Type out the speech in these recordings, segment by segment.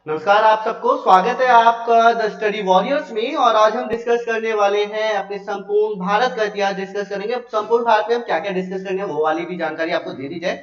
नमस्कार आप सबको, स्वागत है आपका द स्टडी वॉरियर्स में। और आज हम डिस्कस करने वाले हैं अपने संपूर्ण भारत का इतिहास डिस्कस करेंगे। संपूर्ण भारत में हम क्या क्या डिस्कस करेंगे वो वाली भी जानकारी आपको दे दी जाए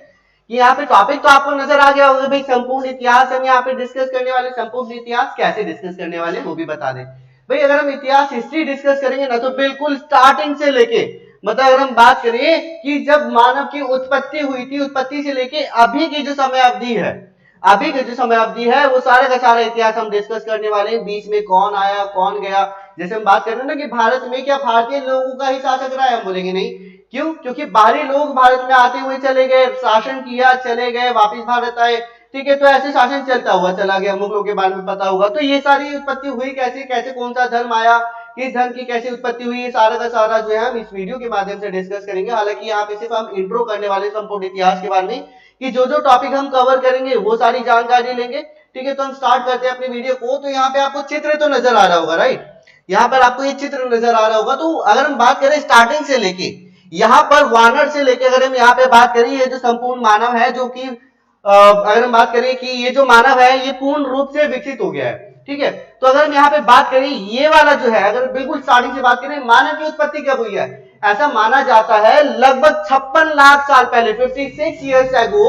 कि यहाँ पे टॉपिक तो आपको नजर आ गया होगा भाई। संपूर्ण इतिहास हम यहाँ पे डिस्कस करने वाले, संपूर्ण इतिहास कैसे डिस्कस करने वाले वो भी बता दें भाई। अगर हम इतिहास हिस्ट्री डिस्कस करेंगे ना तो बिल्कुल स्टार्टिंग से लेके, मतलब अगर हम बात करें कि जब मानव की उत्पत्ति हुई थी, उत्पत्ति से लेके अभी की जो समय अवधि है, अभी की जो समय अवधि है वो सारे का सारा इतिहास हम डिस्कस करने वाले हैं। बीच में कौन आया कौन गया, जैसे हम बात कर रहे हैं ना कि भारत में क्या भारतीय लोगों का ही शासक रहा है, हम बोलेंगे नहीं। क्यों? क्योंकि बाहरी लोग भारत में आते हुए चले गए, शासन किया, चले गए, वापिस भारत आए। ठीक है, तो ऐसे शासन चलता हुआ चला गया। मुगलों के बारे में पता होगा। तो ये सारी उत्पत्ति हुई कैसे, कैसे कौन सा धर्म आया, किस धर्म की कैसे उत्पत्ति हुई, ये सारा का सारा जो है हम इस वीडियो के माध्यम से डिस्कस करेंगे। हालांकि यहाँ पे सिर्फ हम इंट्रो करने वाले संपूर्ण इतिहास के बारे में कि जो जो टॉपिक हम कवर करेंगे वो सारी जानकारी लेंगे। ठीक है, तो हम स्टार्ट करते हैं अपनी वीडियो को। तो यहाँ पे आपको चित्र तो नजर आ रहा होगा, राइट? यहाँ पर आपको ये चित्र नजर आ रहा होगा। तो अगर हम बात करें स्टार्टिंग से लेके, यहाँ पर वानर से लेके अगर हम यहाँ पे बात करें, ये जो संपूर्ण मानव है, जो कि अगर हम बात करें कि ये जो मानव है ये पूर्ण रूप से विकसित हो गया है। ठीक है, तो अगर हम यहाँ पे बात करें, ये वाला जो है, अगर बिल्कुल स्टार्टिंग से बात करें, मानव की उत्पत्ति कब हुई है, ऐसा माना जाता है लगभग 56 लाख साल पहले, 56 ईयर्स एगो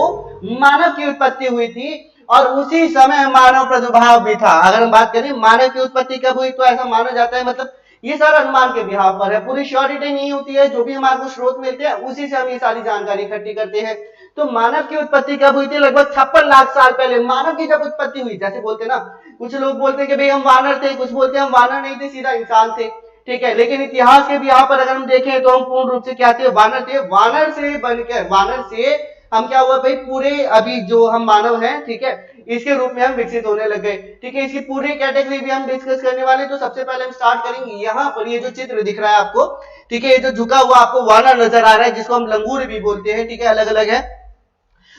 मानव की उत्पत्ति हुई थी। और उसी समय मानव प्रादुर्भाव भी था। अगर हम बात करें मानव की उत्पत्ति कब हुई, तो ऐसा माना जाता है, मतलब ये सारा अनुमान के बिहाफ पर है, पूरी श्योरिटी नहीं होती है। जो भी हमारे को स्रोत मिलते हैं उसी से हम ये सारी जानकारी इकट्ठी करते हैं। तो मानव की उत्पत्ति कब हुई थी? लगभग 56 लाख साल पहले मानव की जब उत्पत्ति हुई, जैसे बोलते ना, कुछ लोग बोलते हैं कि भाई हम वानर थे, कुछ बोलते हैं हम वानर नहीं थे, सीधा इंसान थे। ठीक है, लेकिन इतिहास के भी यहाँ पर अगर हम देखें तो हम पूर्ण रूप से क्या थे, वानर थे। वानर से बनकर, वानर से हम क्या हुआ भाई, पूरे अभी जो हम मानव हैं, ठीक है, इसके रूप में हम विकसित होने लग गए। ठीक है, इसकी पूरी कैटेगरी भी हम डिस्कस करने वाले। तो सबसे पहले हम स्टार्ट करेंगे यहाँ पर, ये जो चित्र दिख रहा है आपको, ठीक है, ये जो झुका हुआ आपको वानर नजर आ रहा है, जिसको हम लंगूर भी बोलते हैं, ठीक है, अलग अलग है।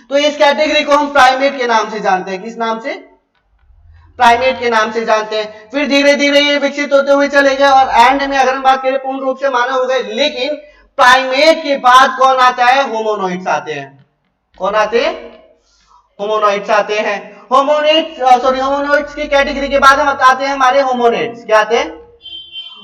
तो इस कैटेगरी को हम प्राइमेट के नाम से जानते हैं। किस नाम से? प्राइमेट के नाम से जानते हैं। फिर धीरे धीरे ये विकसित होते हुए चले गए और एंड में अगर हम बात करें पूर्ण रूप से मानव हो गए। लेकिन प्राइमेट के बाद कौन आता है? होमोनॉइड्स आते हैं। कौन आते हैं? होमोनॉइड्स आते हैं। होमोनॉइड्स की कैटेगरी के बाद हम आते हैं हमारे होमोनेड्स। क्या आते हैं?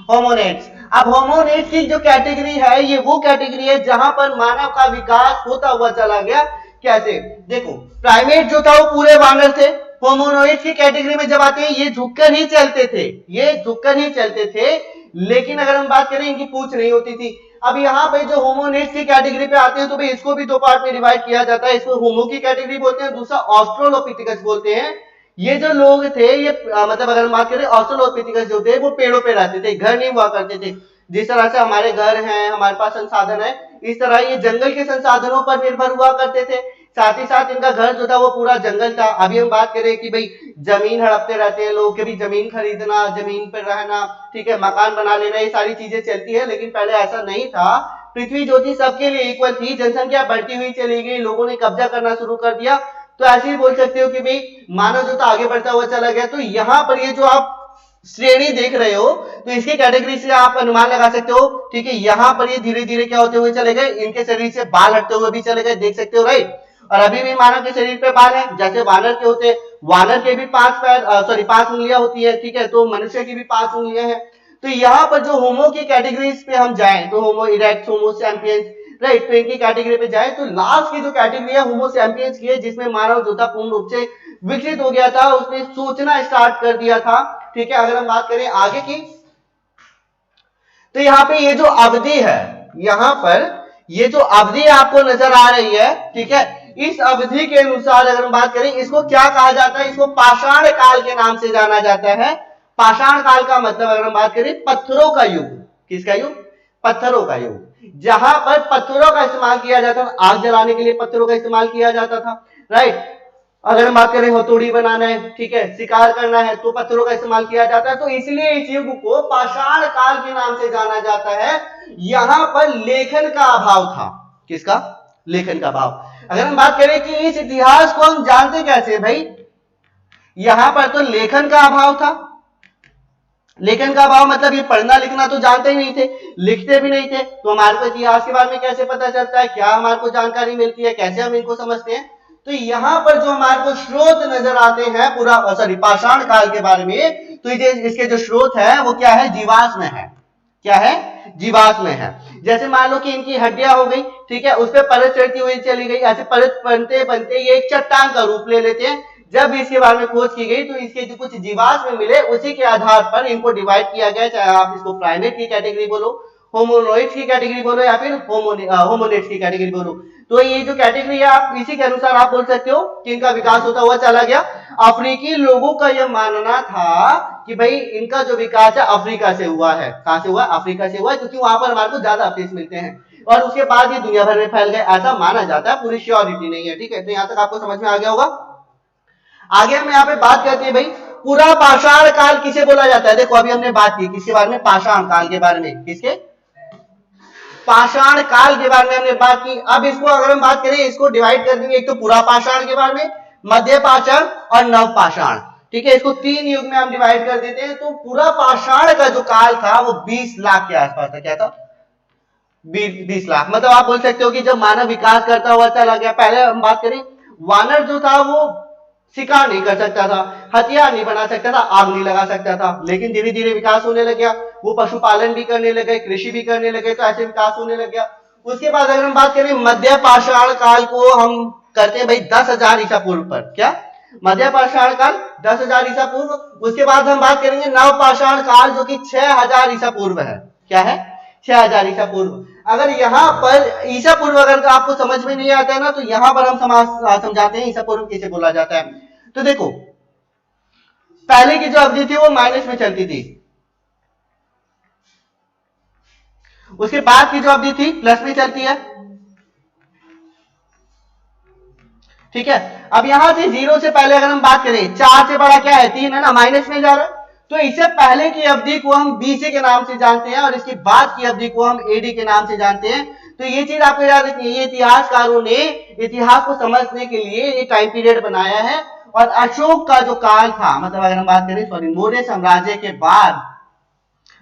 होमोनेड्स। अब होमोनेड्स की जो कैटेगरी है, ये वो कैटेगरी है जहां पर मानव का विकास होता हुआ चला गया। कैसे? देखो, प्राइमेट जो था वो पूरे वानर थे। होमोनॉइड्स की कैटेगरी में जब आते हैं, ये झुककर ही चलते थे, ये झुककर ही चलते थे। लेकिन अगर हम बात करें, इनकी पूंछ नहीं होती थी। अब यहाँ पे जो होमोनेड्स की कैटेगरी पे आते हैं, तो भाई इसको भी दो पार्ट में डिवाइड किया जाता है। इसको होमो की कैटेगरी बोलते हैं, दूसरा ऑस्ट्रोलोपिथिकस बोलते हैं। ये जो लोग थे, ये मतलब अगर हम बात करें, ऑस्ट्रोलोपिथिकस जो थे वो पेड़ों पे रहते थे, घर नहीं हुआ करते थे। जिस तरह से हमारे घर हैं, हमारे पास संसाधन है, इस तरह ये जंगल के संसाधनों पर निर्भर हुआ करते थे। साथ ही साथ इनका घर जो था वो पूरा जंगल था। अभी हम बात करें कि भाई जमीन हड़पते रहते हैं लोग, कभी जमीन खरीदना, जमीन पर रहना, ठीक है, मकान बना लेना, ये सारी चीजें चलती है। लेकिन पहले ऐसा नहीं था। पृथ्वी जो थी सबके लिए इक्वल थी। जनसंख्या बढ़ती हुई चली गई, लोगों ने कब्जा करना शुरू कर दिया। तो ऐसे ही बोल सकते हो कि भाई मानव जो था आगे बढ़ता हुआ चला गया। तो यहाँ पर ये जो आप श्रेणी देख रहे हो, तो इसकी कैटेगरी से आप अनुमान लगा सकते हो। ठीक है, यहाँ पर ये धीरे धीरे क्या होते हुए चले गए, इनके शरीर से बाल हटते हुए भी चले गए, देख सकते हो, राइट? और अभी भी मानव के शरीर पे बाल है, जैसे वानर के होते हैं। वानर के भी 5 उंगलियां होती है, ठीक है, तो मनुष्य की भी 5 उंगलियां हैं। तो यहाँ पर जो होमो की कैटेगरीज पे हम जाएं, तो होमो इरेक्टस, होमो सैपियंस, राइट, तो इनकी कैटेगरी पे जाए तो लास्ट की जो कैटेगरी है होमो सैपियंस की है, जिसमें मानव जो था पूर्ण रूप से विकसित हो गया था, उसने सोचना स्टार्ट कर दिया था। ठीक है, अगर हम बात करें आगे की, तो यहाँ पे ये जो अवधि है, यहाँ पर ये जो अवधि आपको नजर आ रही है, ठीक है, इस अवधि के अनुसार अगर हम बात करें, इसको क्या कहा जाता है? इसको पाषाण काल के नाम से जाना जाता है। पाषाण काल का मतलब अगर हम बात करें, पत्थरों का युग। किसका युग? पत्थरों का युग। जहां पर पत्थरों का इस्तेमाल किया जाता था, आग जलाने के लिए पत्थरों का इस्तेमाल किया जाता था, राइट? अगर हम बात करें हथौड़ी बनाना है, ठीक है, शिकार करना है, तो पत्थरों का इस्तेमाल किया जाता है। तो इसलिए इस युग को पाषाण काल के नाम से जाना जाता है। यहां पर लेखन का अभाव था। किसका? लेखन का अभाव। अगर हम बात करें कि इस इतिहास को हम जानते कैसे भाई, यहां पर तो लेखन का अभाव था। लेखन का अभाव मतलब ये पढ़ना लिखना तो जानते ही नहीं थे, लिखते भी नहीं थे। तो हमारे को इतिहास के बारे में कैसे पता चलता है, क्या हमारे को जानकारी मिलती है, कैसे हम इनको समझते हैं? तो यहाँ पर जो हमारे को स्रोत नजर आते हैं पूरा पाषाण काल के बारे में, तो इसके जो स्रोत है वो क्या है, जीवाश्म है। क्या है, जीवाश्म है। जैसे मान लो कि इनकी हड्डियां हो गई, ठीक है, उस पर परत चढ़ती हुई चली गई, ऐसे परत बनते बनते ये एक चट्टान का रूप ले लेते हैं। जब इसके बारे में खोज की गई तो इसके जो कुछ जीवाश्म मिले उसी के आधार पर इनको डिवाइड किया गया, चाहे आप इसको प्राइमेट की कैटेगरी बोलो, होमोनोइड्स की कैटेगरी बोलो या फिर होमोनेट्स की कैटेगरी बोलो। तो ये जो कैटेगरी है आप इसी के अनुसार आप बोल सकते हो कि इनका विकास होता हुआ चला गया। अफ्रीकी लोगों का यह मानना था कि भाई इनका जो विकास है अफ्रीका से हुआ है। कहां से हुआ, अफ्रीका से हुआ है, क्योंकि वहां पर हमारे को ज्यादा अवशेष मिलते हैं और उसके बाद ये दुनिया भर में फैल गए, ऐसा माना जाता है, पूरी श्योरिटी नहीं है। ठीक है, तो यहां तक आपको समझ में आ गया होगा। आगे हम यहाँ पे बात करते हैं भाई पूरा पाषाण काल किसे बोला जाता है। देखो अभी हमने बात की किसके बारे में, पाषाण काल के बारे में। किसके, पाषाण काल के बारे में हमने बात की। अब इसको अगर हम बात करें, इसको डिवाइड कर देंगे, एक तो पूरा पाषाण के बारे में, मध्य पाषाण और नव पाषाण। ठीक है, इसको 3 युग में हम डिवाइड कर देते हैं। तो पूरा पाषाण का जो काल था वो 20 लाख के आसपास था। क्या था, 20 लाख। मतलब आप बोल सकते हो कि जब मानव विकास करता हुआ चला गया, पहले हम बात करें वानर जो था वो शिकार नहीं कर सकता था, हथियार नहीं बना सकता था, आग नहीं लगा सकता था, लेकिन धीरे धीरे विकास होने लग गया, वो पशुपालन भी करने लगे, कृषि भी करने लगे, तो ऐसे विकास होने लग गया। उसके बाद अगर हम बात करें मध्य पाषाण काल को हम करते हैं भाई 10,000 ईसा पूर्व पर। क्या, मध्य पाषाण काल 10,000 ईसा पूर्व। उसके बाद हम बात करेंगे नव पाषाण काल जो कि 6,000 ईसा पूर्व है। क्या है, 6,000 ईसा पूर्व। अगर यहाँ पर ईसा पूर्व अगर आपको समझ में नहीं आता है ना, तो यहाँ पर हम समझाते हैं ईसा पूर्व कैसे बोला जाता है। तो देखो पहले की जो अवधि थी वो माइनस में चलती थी, उसके बाद की जो अवधि थी प्लस में चलती है। ठीक है, अब यहां से 0 से पहले अगर हम बात करें, 4 से बड़ा क्या है, 3 है ना, माइनस में जा रहा है। तो इससे पहले की अवधि को हम बीसी के नाम से जानते हैं और इसके बाद की अवधि को हम एडी के नाम से जानते हैं। तो ये चीज आपको याद रखनी है, ये इतिहासकारों ने इतिहास को समझने के लिए ये टाइम पीरियड बनाया है। और अशोक का जो काल था, मतलब अगर हम बात करें मौर्य साम्राज्य के बाद,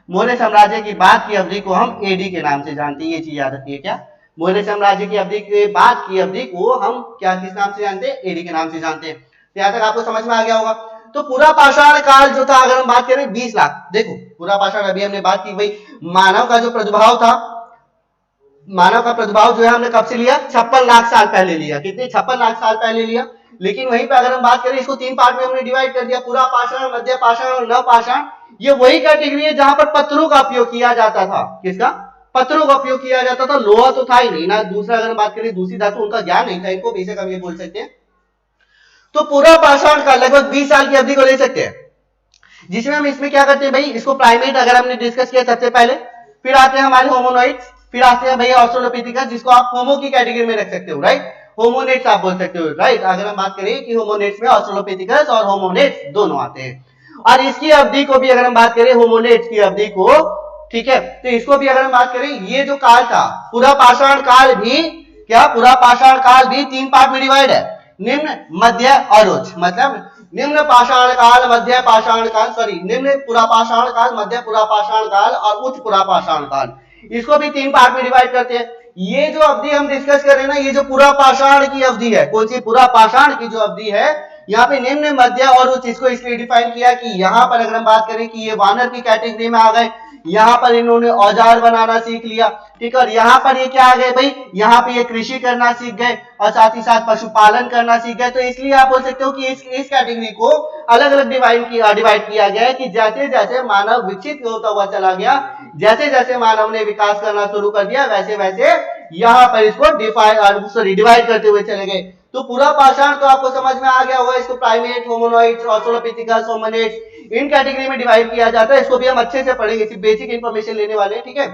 मौर्य साम्राज्य की बाद की अवधि को हम एडी के नाम से जानते हैं। ये चीज याद रखिए, क्या, मौर्य साम्राज्य की अवधि के बाद की अवधि को हम क्या किस नाम से जानते हैं, एडी के नाम से जानते हैं। तो यहां तक आपको समझ में आ गया होगा। तो पूरा पाषाण काल जो था अगर हम बात करें 20 लाख, देखो पूरा पाषाण अभी हमने बात की भाई मानव का जो प्रादुर्भाव था, मानव का प्रादुर्भाव जो है हमने कब से लिया, 56 लाख साल पहले लिया। कितने, 56 लाख साल पहले लिया। लेकिन वहीं पे अगर हम बात करें, इसको 3 पार्ट में हमने डिवाइड कर दिया, पूरा पाषाण, मध्य पाषाण और नव पाषाण। ये वही कैटेगरी है जहां पर पत्थरों का उपयोग किया जाता था। किसका, पत्थरों का उपयोग किया जाता था, लोहा तो था ही नहीं ना। दूसरा अगर हम बात करें दूसरी धातु, उनका ज्ञान नहीं था, इनको बेशक हम ये बोल सकते हैं। तो पूरा पाषाण का लगभग 20 साल की अवधि को ले सकते हैं, जिसमें हम इसमें क्या करते हैं भाई, इसको प्राइमेट अगर हमने डिस्कस किया सबसे पहले, फिर आते हैं हमारे होमोनॉइड्स, फिर आते हैं भैया ऑस्ट्रेलोपिथिकस, जिसको आप होमो की कैटेगरी में रख सकते हो, राइट, होमोनेट्स आप बोल सकते हो, राइट। अगर हम बात करें कि होमोनेट्स में ऑस्ट्रेलोपिथिकस और होमोनेट्स दोनों आते हैं। और इसकी अवधि को भी अगर हम बात करें, होमोनेट्स की अवधि को, ठीक है, तो इसको भी अगर हम बात करें, ये जो काल था पूरा पाषाण काल भी, क्या, पूरा पाषाण काल भी 3 पार्ट में डिवाइड है, निम्न, मध्य और उच्च। मतलब निम्न पाषाण काल, मध्य पाषाण काल, सॉरी, निम्न पुरा पाषाण काल, मध्य पुरा पाषाण काल और उच्च पुरा पाषाण काल, इसको भी 3 पार्ट में डिवाइड करते हैं। ये जो अवधि हम डिस्कस कर रहे हैं ना, ये जो पूरा पाषाण की अवधि है, कौन सी, पूरा पाषाण की जो अवधि है, यहाँ पे निम्न, मध्य और उच्च, इसको इसलिए डिफाइन किया कि यहाँ पर अगर हम बात करें कि ये वानर की कैटेगरी में आ गए, यहाँ पर इन्होंने औजार बनाना सीख लिया, ठीक है, और यहाँ पर ये क्या आ गए भाई, यहाँ पे ये कृषि करना सीख गए और साथ ही साथ पशुपालन करना सीख गए। तो इसलिए आप बोल सकते हो कि इस कैटेगरी को अलग अलग डिवाइड किया गया है कि जैसे जैसे मानव विकसित होता हुआ चला गया, जैसे जैसे मानव ने विकास करना शुरू कर दिया, वैसे वैसे यहाँ पर इसको डिवाइड करते हुए चले गए। तो पूरा पाषाण तो आपको समझ में आ गया होगा, इसको प्राइमेट, होमोनॉइड्स, ऑस्ट्रेलोपिथिकस, होमोनेट्स, इन कैटेगरी में डिवाइड किया जाता है। इसको भी हम अच्छे से पढ़ेंगे, सिर्फ बेसिक इंफॉर्मेशन लेने वाले हैं, ठीक है।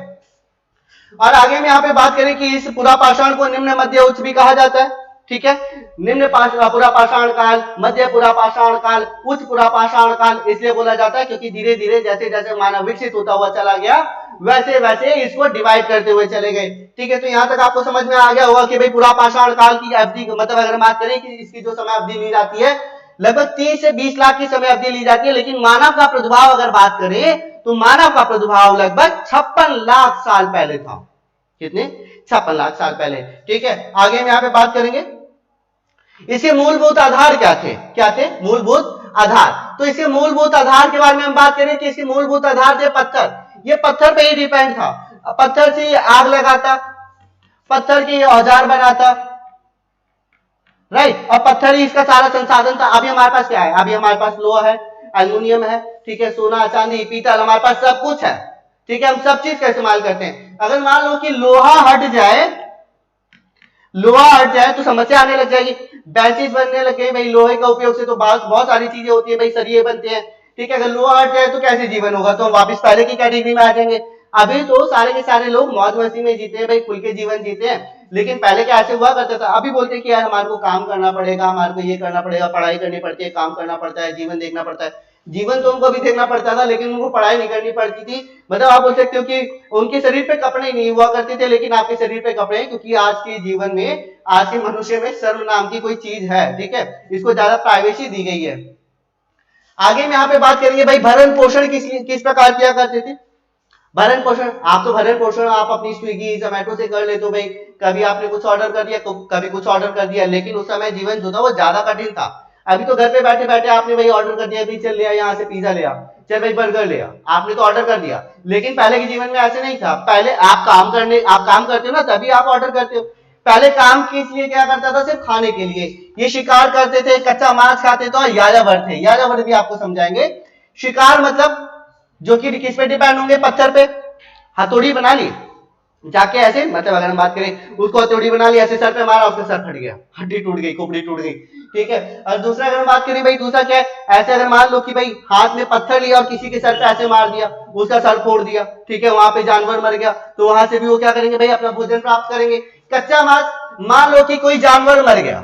और आगे में यहाँ पे बात करें कि इस पूरा पाषाण को निम्न, मध्य, उच्च भी कहा जाता है, ठीक है। निम्न पूरा पाषाण काल, मध्य पूरा पाषाण काल, उच्च पूरा पाषाण काल इसलिए बोला जाता है क्योंकि धीरे धीरे जैसे जैसे मानव विकसित होता हुआ चला गया, वैसे वैसे इसको डिवाइड करते हुए चले गए, ठीक है। तो यहाँ तक आपको समझ में आ गया होगा कि भाई पूरा पाषाण काल की अवधि, मतलब अगर बात करें कि इसकी जो समय अवधि ली जाती है, लगभग 30 से 20 लाख की समय अवधि ली जाती है। लेकिन मानव का प्रादुर्भाव अगर बात करें तो मानव का प्रादुर्भाव लगभग 56 लाख साल पहले था। कितने, 56 लाख साल पहले, ठीक है। आगे हम यहाँ पे बात करेंगे, इसके मूलभूत आधार क्या थे मूलभूत आधार। तो इसके मूलभूत आधार के बारे में हम बात करें कि इसके मूलभूत आधार थे पत्थर। ये पत्थर पे ही डिपेंड था। पत्थर से आग लगाता, पत्थर के औजार बनाता, राइट, और पत्थर ही इसका सारा संसाधन था। अभी हमारे पास क्या है, अभी हमारे पास लोहा है, एल्यूमिनियम है, ठीक है, सोना चांदी पीतल, हमारे पास सब कुछ है, ठीक है, हम सब चीज का इस्तेमाल करते हैं। अगर मान लो कि लोहा हट जाए तो समस्या आने लग जाएगी। बेंचेस बनने लग गए भाई लोहे का उपयोग से, तो बहुत सारी चीजें होती है भाई, सरिये बनते हैं, ठीक है। अगर लोहा हट जाए तो कैसे जीवन होगा, तो हम वापस पहले की कैटेगरी में आ जाएंगे। अभी तो सारे के सारे लोग मौज मस्ती में जीते हैं भाई, खुल के जीवन जीते हैं। लेकिन पहले क्या ऐसे हुआ करता था। अभी बोलते हैं कि यार हमारे को काम करना पड़ेगा, हमारे को ये करना पड़ेगा, पढ़ाई करनी पड़ती है, काम करना पड़ता है, जीवन देखना पड़ता है। जीवन तो उनको भी देखना पड़ता था, लेकिन उनको पढ़ाई नहीं करनी पड़ती थी। मतलब आप बोल सकते हो कि उनके शरीर पे कपड़े नहीं हुआ करते थे, लेकिन आपके शरीर पे कपड़े हैं, क्योंकि आज के जीवन में, आज के मनुष्य में शर्म नाम की कोई चीज है, ठीक है, इसको ज्यादा प्राइवेसी दी गई है। आगे में यहाँ पे बात करेंगे भाई भरण पोषण किस प्रकार किया करते थे। भरण पोषण, आप तो भरण पोषण आप अपनी स्विगी जोमेटो से कर लेते हो भाई, कभी आपने कुछ ऑर्डर कर दिया, कभी कुछ ऑर्डर कर दिया, लेकिन उस समय जीवन जो था वो ज्यादा कठिन था। अभी तो घर पे बैठे बैठे आपने भाई ऑर्डर कर दिया, भी चल लिया यहाँ से पिज्जा ले आ, चल भाई बर्गर ले आ, आपने तो ऑर्डर कर दिया। लेकिन पहले के जीवन में ऐसे नहीं था। पहले आप काम करते हो ना, तभी आप ऑर्डर करते हो। पहले काम किस लिए क्या करता था, सिर्फ खाने के लिए। ये शिकार करते थे, कच्चा मांस खाते थे, और यायावर थे। यायावर भी आपको समझाएंगे। शिकार मतलब जो कि किस पे डिपेंड होंगे, पत्थर पे। हथौड़ी बना ली जाके ऐसे, मतलब अगर हम बात करें, उसको हथौड़ी बना ली, ऐसे सर पे मारा, उसका सर फट गया, हड्डी टूट गई, खोपड़ी टूट गई, ठीक है। और दूसरा अगर हम बात करें भाई, दूसरा क्या है, ऐसे अगर मान लो कि भाई हाथ में पत्थर लिया और किसी के सर पे ऐसे मार दिया, उसका सर फोड़ दिया, ठीक है, वहां पे जानवर मर गया, तो वहां से भी वो क्या करेंगे भाई, अपना भोजन प्राप्त करेंगे। कच्चा मांस, मान लो कि कोई जानवर मर गया,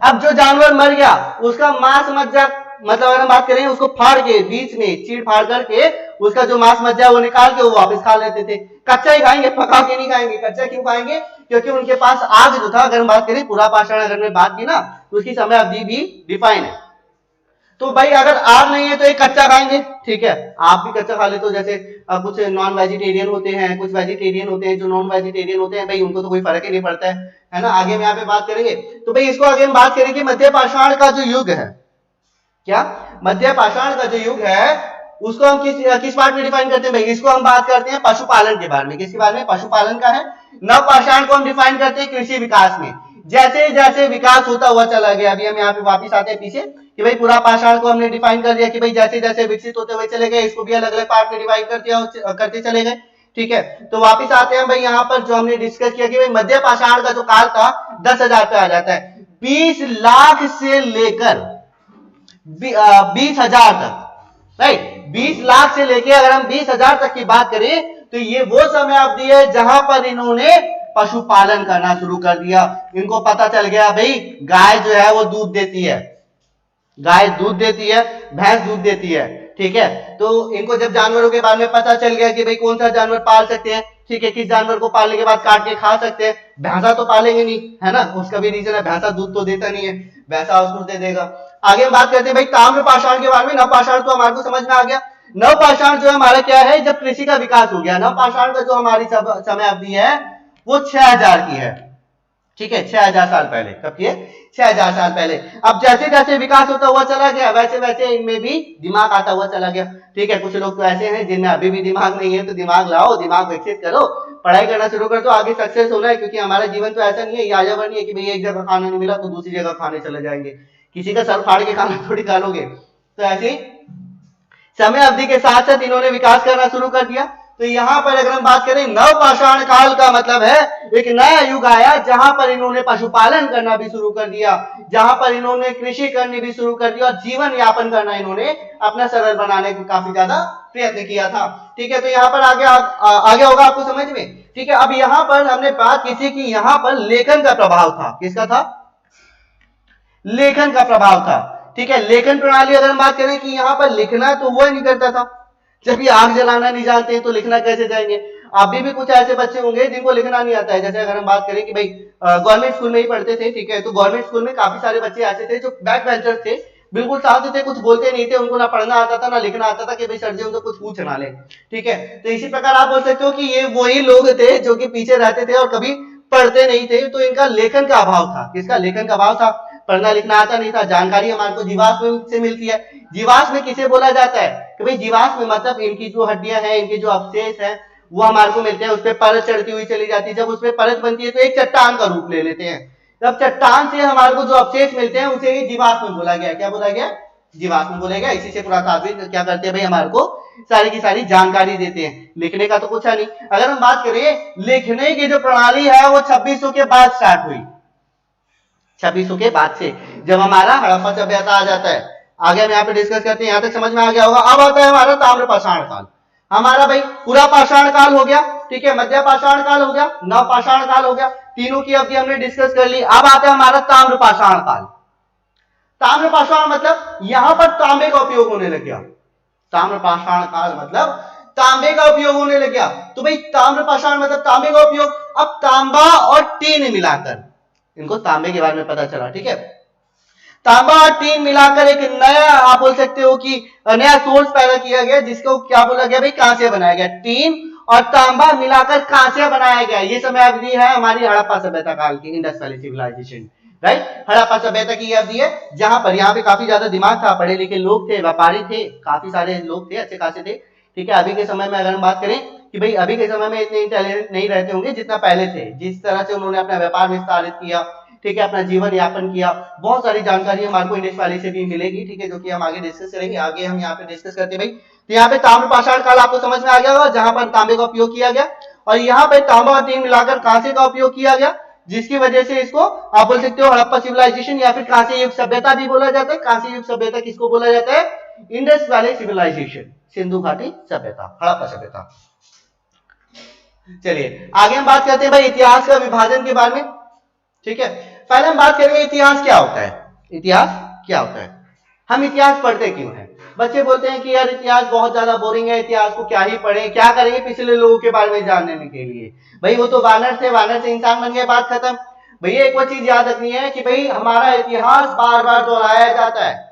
अब जो जानवर मर गया उसका मांस मज्जा, मतलब अगर हम बात करें उसको फाड़ के, बीच में चीड़ फाड़ करके उसका जो मांस मज्जा वो निकाल के वो वापस खा लेते थे। कच्चा ही खाएंगे, पका के नहीं खाएंगे। कच्चा क्यों खाएंगे, क्योंकि उनके पास आग जो था, अगर हम बात करें पूरा पाषाण अगर मैं बात की ना, तो उसकी समय अवधि भी डिफाइन है। तो भाई अगर आग नहीं है तो एक कच्चा खाएंगे, ठीक है। आप भी कच्चा खा लेते हो, जैसे कुछ नॉन वेजिटेरियन होते हैं, कुछ वेजिटेरियन होते हैं। जो नॉन वेजिटेरियन होते हैं भाई उनको तो कोई फर्क ही नहीं पड़ता है ना। आगे में यहाँ पे बात करेंगे। तो भाई इसको आगे हम बात करेंगे, मध्य पाषाण का जो युग है, क्या मध्य पाषाण का जो युग है उसको हम किस पार्ट में डिफाइन करते हैं भाई, इसको हम बात करते हैं पशुपालन के बारे में। किसके बारे में, पशुपालन का है। नव पाषाण को हम डिफाइन करते हैं कृषि विकास में। जैसे जैसे विकास होता हुआ चला गया, अभी हम यहाँ पे वापस आते हैं पीछे कि भाई पूरा पाषाण को हमने डिफाइन कर दिया कि भाई जैसे जैसे विकसित होते हुए चले गए, इसको भी अलग अलग पार्ट में डिवाइड करते चले गए, ठीक है। तो वापस आते हैं भाई यहाँ पर जो हमने डिस्कस किया कि भाई मध्य पाषाण का जो काल था 10,000 पे आ जाता है। 20 लाख से लेकर 20,000 तक, राइट। 20 लाख से लेके अगर हम 20,000 तक की बात करें तो ये वो समय अवधि है जहां पर इन्होंने पशुपालन करना शुरू कर दिया। इनको पता चल गया भाई गाय जो है वो दूध देती है, गाय दूध देती है, भैंस दूध देती है, ठीक है। तो इनको जब जानवरों के बारे में पता चल गया कि भाई कौन सा जानवर पाल सकते हैं, ठीक है, किस जानवर को पालने के बाद काट के खा सकते हैं। भैंसा तो पालेंगे नहीं, है ना, उसका भी रीजन है, भैंसा दूध तो देता नहीं है, भैंसा उसको दे देगा। आगे हम बात करते हैं भाई ताम्र पाषाण के बारे में। नव पाषाण तो हमारे को समझ में आ गया। नव पाषाण जो हमारा क्या है, जब कृषि का विकास हो गया। नव पाषाण का जो हमारी समय अवधि है वो 6,000 की है, ठीक है, 6,000 साल पहले। कब की है, 6,000 साल पहले। अब जैसे जैसे विकास होता हुआ चला गया, वैसे वैसे इनमें भी दिमाग आता हुआ चला गया, ठीक है। कुछ लोग तो ऐसे हैं जिनमें अभी भी दिमाग नहीं है, तो दिमाग लाओ, दिमाग विकसित करो, पढ़ाई करना शुरू कर दो, आगे सक्सेस होना है। क्योंकि हमारा जीवन तो ऐसा नहीं है, यायावर नहीं है कि भाई एक जगह खाना नहीं मिला तो दूसरी जगह खाने चले जाएंगे। किसी का सर फाड़ के खाना थोड़ी खा लोगे। तो ऐसे समय अवधि के साथ साथ इन्होंने विकास करना शुरू कर दिया। तो यहां पर अगर हम बात करें नव पाषाण काल का मतलब है एक नया युग आया जहां पर इन्होंने पशुपालन करना भी शुरू कर दिया, जहां पर इन्होंने कृषि करनी भी शुरू कर दिया, और जीवन यापन करना इन्होंने अपना सरल बनाने का काफी ज्यादा प्रयत्न किया था, ठीक है। तो यहाँ पर आगे होगा आपको समझ में, ठीक है। अब यहाँ पर हमने बात की थी कि यहाँ पर लेखन का प्रभाव था। किसका था, लेखन का प्रभाव था, ठीक है। लेखन प्रणाली अगर हम बात करें कि यहाँ पर लिखना तो वो नहीं करता था। जब ये आग जलाना नहीं जानते हैं तो लिखना कैसे जाएंगे। अभी भी कुछ ऐसे बच्चे होंगे जिनको लिखना नहीं आता है। जैसे अगर हम बात करें कि भाई गवर्नमेंट स्कूल में ही पढ़ते थे, ठीक है, तो गवर्नमेंट स्कूल में काफी सारे बच्चे ऐसे थे जो बैक बेंचर्स थे, बिल्कुल शांत थे, कुछ बोलते नहीं थे, उनको ना पढ़ना आता था ना लिखना आता था कि भाई सर जी उनको कुछ पूछ ना ले, ठीक है। तो इसी प्रकार आप बोल सकते हो कि ये वही लोग थे जो कि पीछे रहते थे और कभी पढ़ते नहीं थे, तो इनका लेखन का अभाव था। किसका? लेखन का अभाव था। पढ़ना लिखना आता नहीं था। जानकारी हमारे को जीवाश्म से मिलती है। जीवाश्म किसे बोला जाता है कि भाई जीवाश्म मतलब इनकी जो हड्डियां हैं, इनके जो अवशेष हैं, वो हमारे को मिलते हैं। उस पर परत चढ़ती हुई चली जाती है। जब उस पर परत बनती है तो एक चट्टान का रूप ले लेते हैं। जब चट्टान से हमारे को जो अवशेष मिलते हैं उसे ही जीवाश्म बोला गया। क्या बोला गया? जीवाश्म बोला गया। इसी से पुरातात्विक क्या करते हैं भाई, हमारे को सारी की सारी जानकारी देते हैं। लिखने का तो कुछ है नहीं। अगर हम बात करें लिखने की जो प्रणाली है वो 2600 के बाद स्टार्ट हुई। 2600 के बाद से जब हमारा हड़प्पा सभ्यता आ जाता है। आगे हम यहाँ पे डिस्कस करते हैं। यहाँ तक समझ में आ गया होगा। अब आता है हमारा ताम्र पाषाण काल। हमारा भाई पूरा पाषाण काल हो गया, ठीक है, मध्य पाषाण काल हो गया, नव पाषाण काल हो गया, तीनों की अवधि हमने डिस्कस कर ली। अब आता है हमारा ताम्र पाषाण काल। ताम्र पाषाण मतलब यहां पर तांबे का उपयोग होने लग गया। ताम्र पाषाण काल मतलब तांबे का उपयोग होने लग गया। तो भाई ताम्र पाषाण मतलब तांबे का उपयोग। अब तांबा और टीन मिलाकर, इनको तांबे के बारे में पता चला, ठीक है, तांबा और टीन मिलाकर एक नया, आप बोल सकते हो कि नया सोर्स पैदा किया गया, जिसको क्या बोला गया भाई, कांस्य बनाया गया। टीन और तांबा मिलाकर कांस्य बनाया गया। ये समय अवधि है हमारी हड़प्पा सभ्यता काल की, Indus valley civilization, right. Harappa सभ्यता की अवधि है जहां पर यहाँ पे काफी ज्यादा दिमाग था, पढ़े लिखे लोग थे, व्यापारी थे, काफी सारे लोग थे, अच्छे खासे थे, ठीक है। अभी के समय में अगर हम बात करें कि भाई अभी के समय में इतने इंटेलिजेंट नहीं रहते होंगे जितना पहले थे। जिस तरह से उन्होंने अपना व्यापार विस्तारित किया, ठीक है, अपना जीवन यापन किया, बहुत सारी जानकारी हमारे को इंडस वैली से भी मिलेगी, ठीक है, जो कि हम आगे डिस्कस करेंगे। आगे हम यहाँ पे डिस्कस करते हैं भाई। तो यहाँ पे ताम्र पाषाण काल आपको समझ में आ गया होगा, जहां पर तांबे का उपयोग किया गया, और यहाँ पे तांबा और टीन मिलाकर कांसे का उपयोग किया गया, जिसकी वजह से इसको आप बोल सकते हो हड़प्पा सिविलाइजेशन या फिर कांस्य युग सभ्यता भी बोला जाता है। कांस्य युग सभ्यता किसको बोला जाता है? इंडस वैली सिविलाइजेशन, सिंधु घाटी सभ्यता, हड़प्पा सभ्यता। चलिए आगे हम बात करते हैं भाई इतिहास का विभाजन के बारे में, ठीक है। पहले हम बात करेंगे इतिहास क्या होता है। इतिहास क्या होता है, हम इतिहास पढ़ते क्यों हैं? बच्चे बोलते हैं कि यार इतिहास बहुत ज्यादा बोरिंग है, इतिहास को क्या ही पढ़ें, क्या करेंगे पिछले लोगों के बारे में जानने के लिए। भाई वो तो वानर थे, वानर से इंसान बन गए, बात खत्म। भैया एक वो चीज याद रखनी है कि भाई हमारा इतिहास बार बार दोहराया जाता है।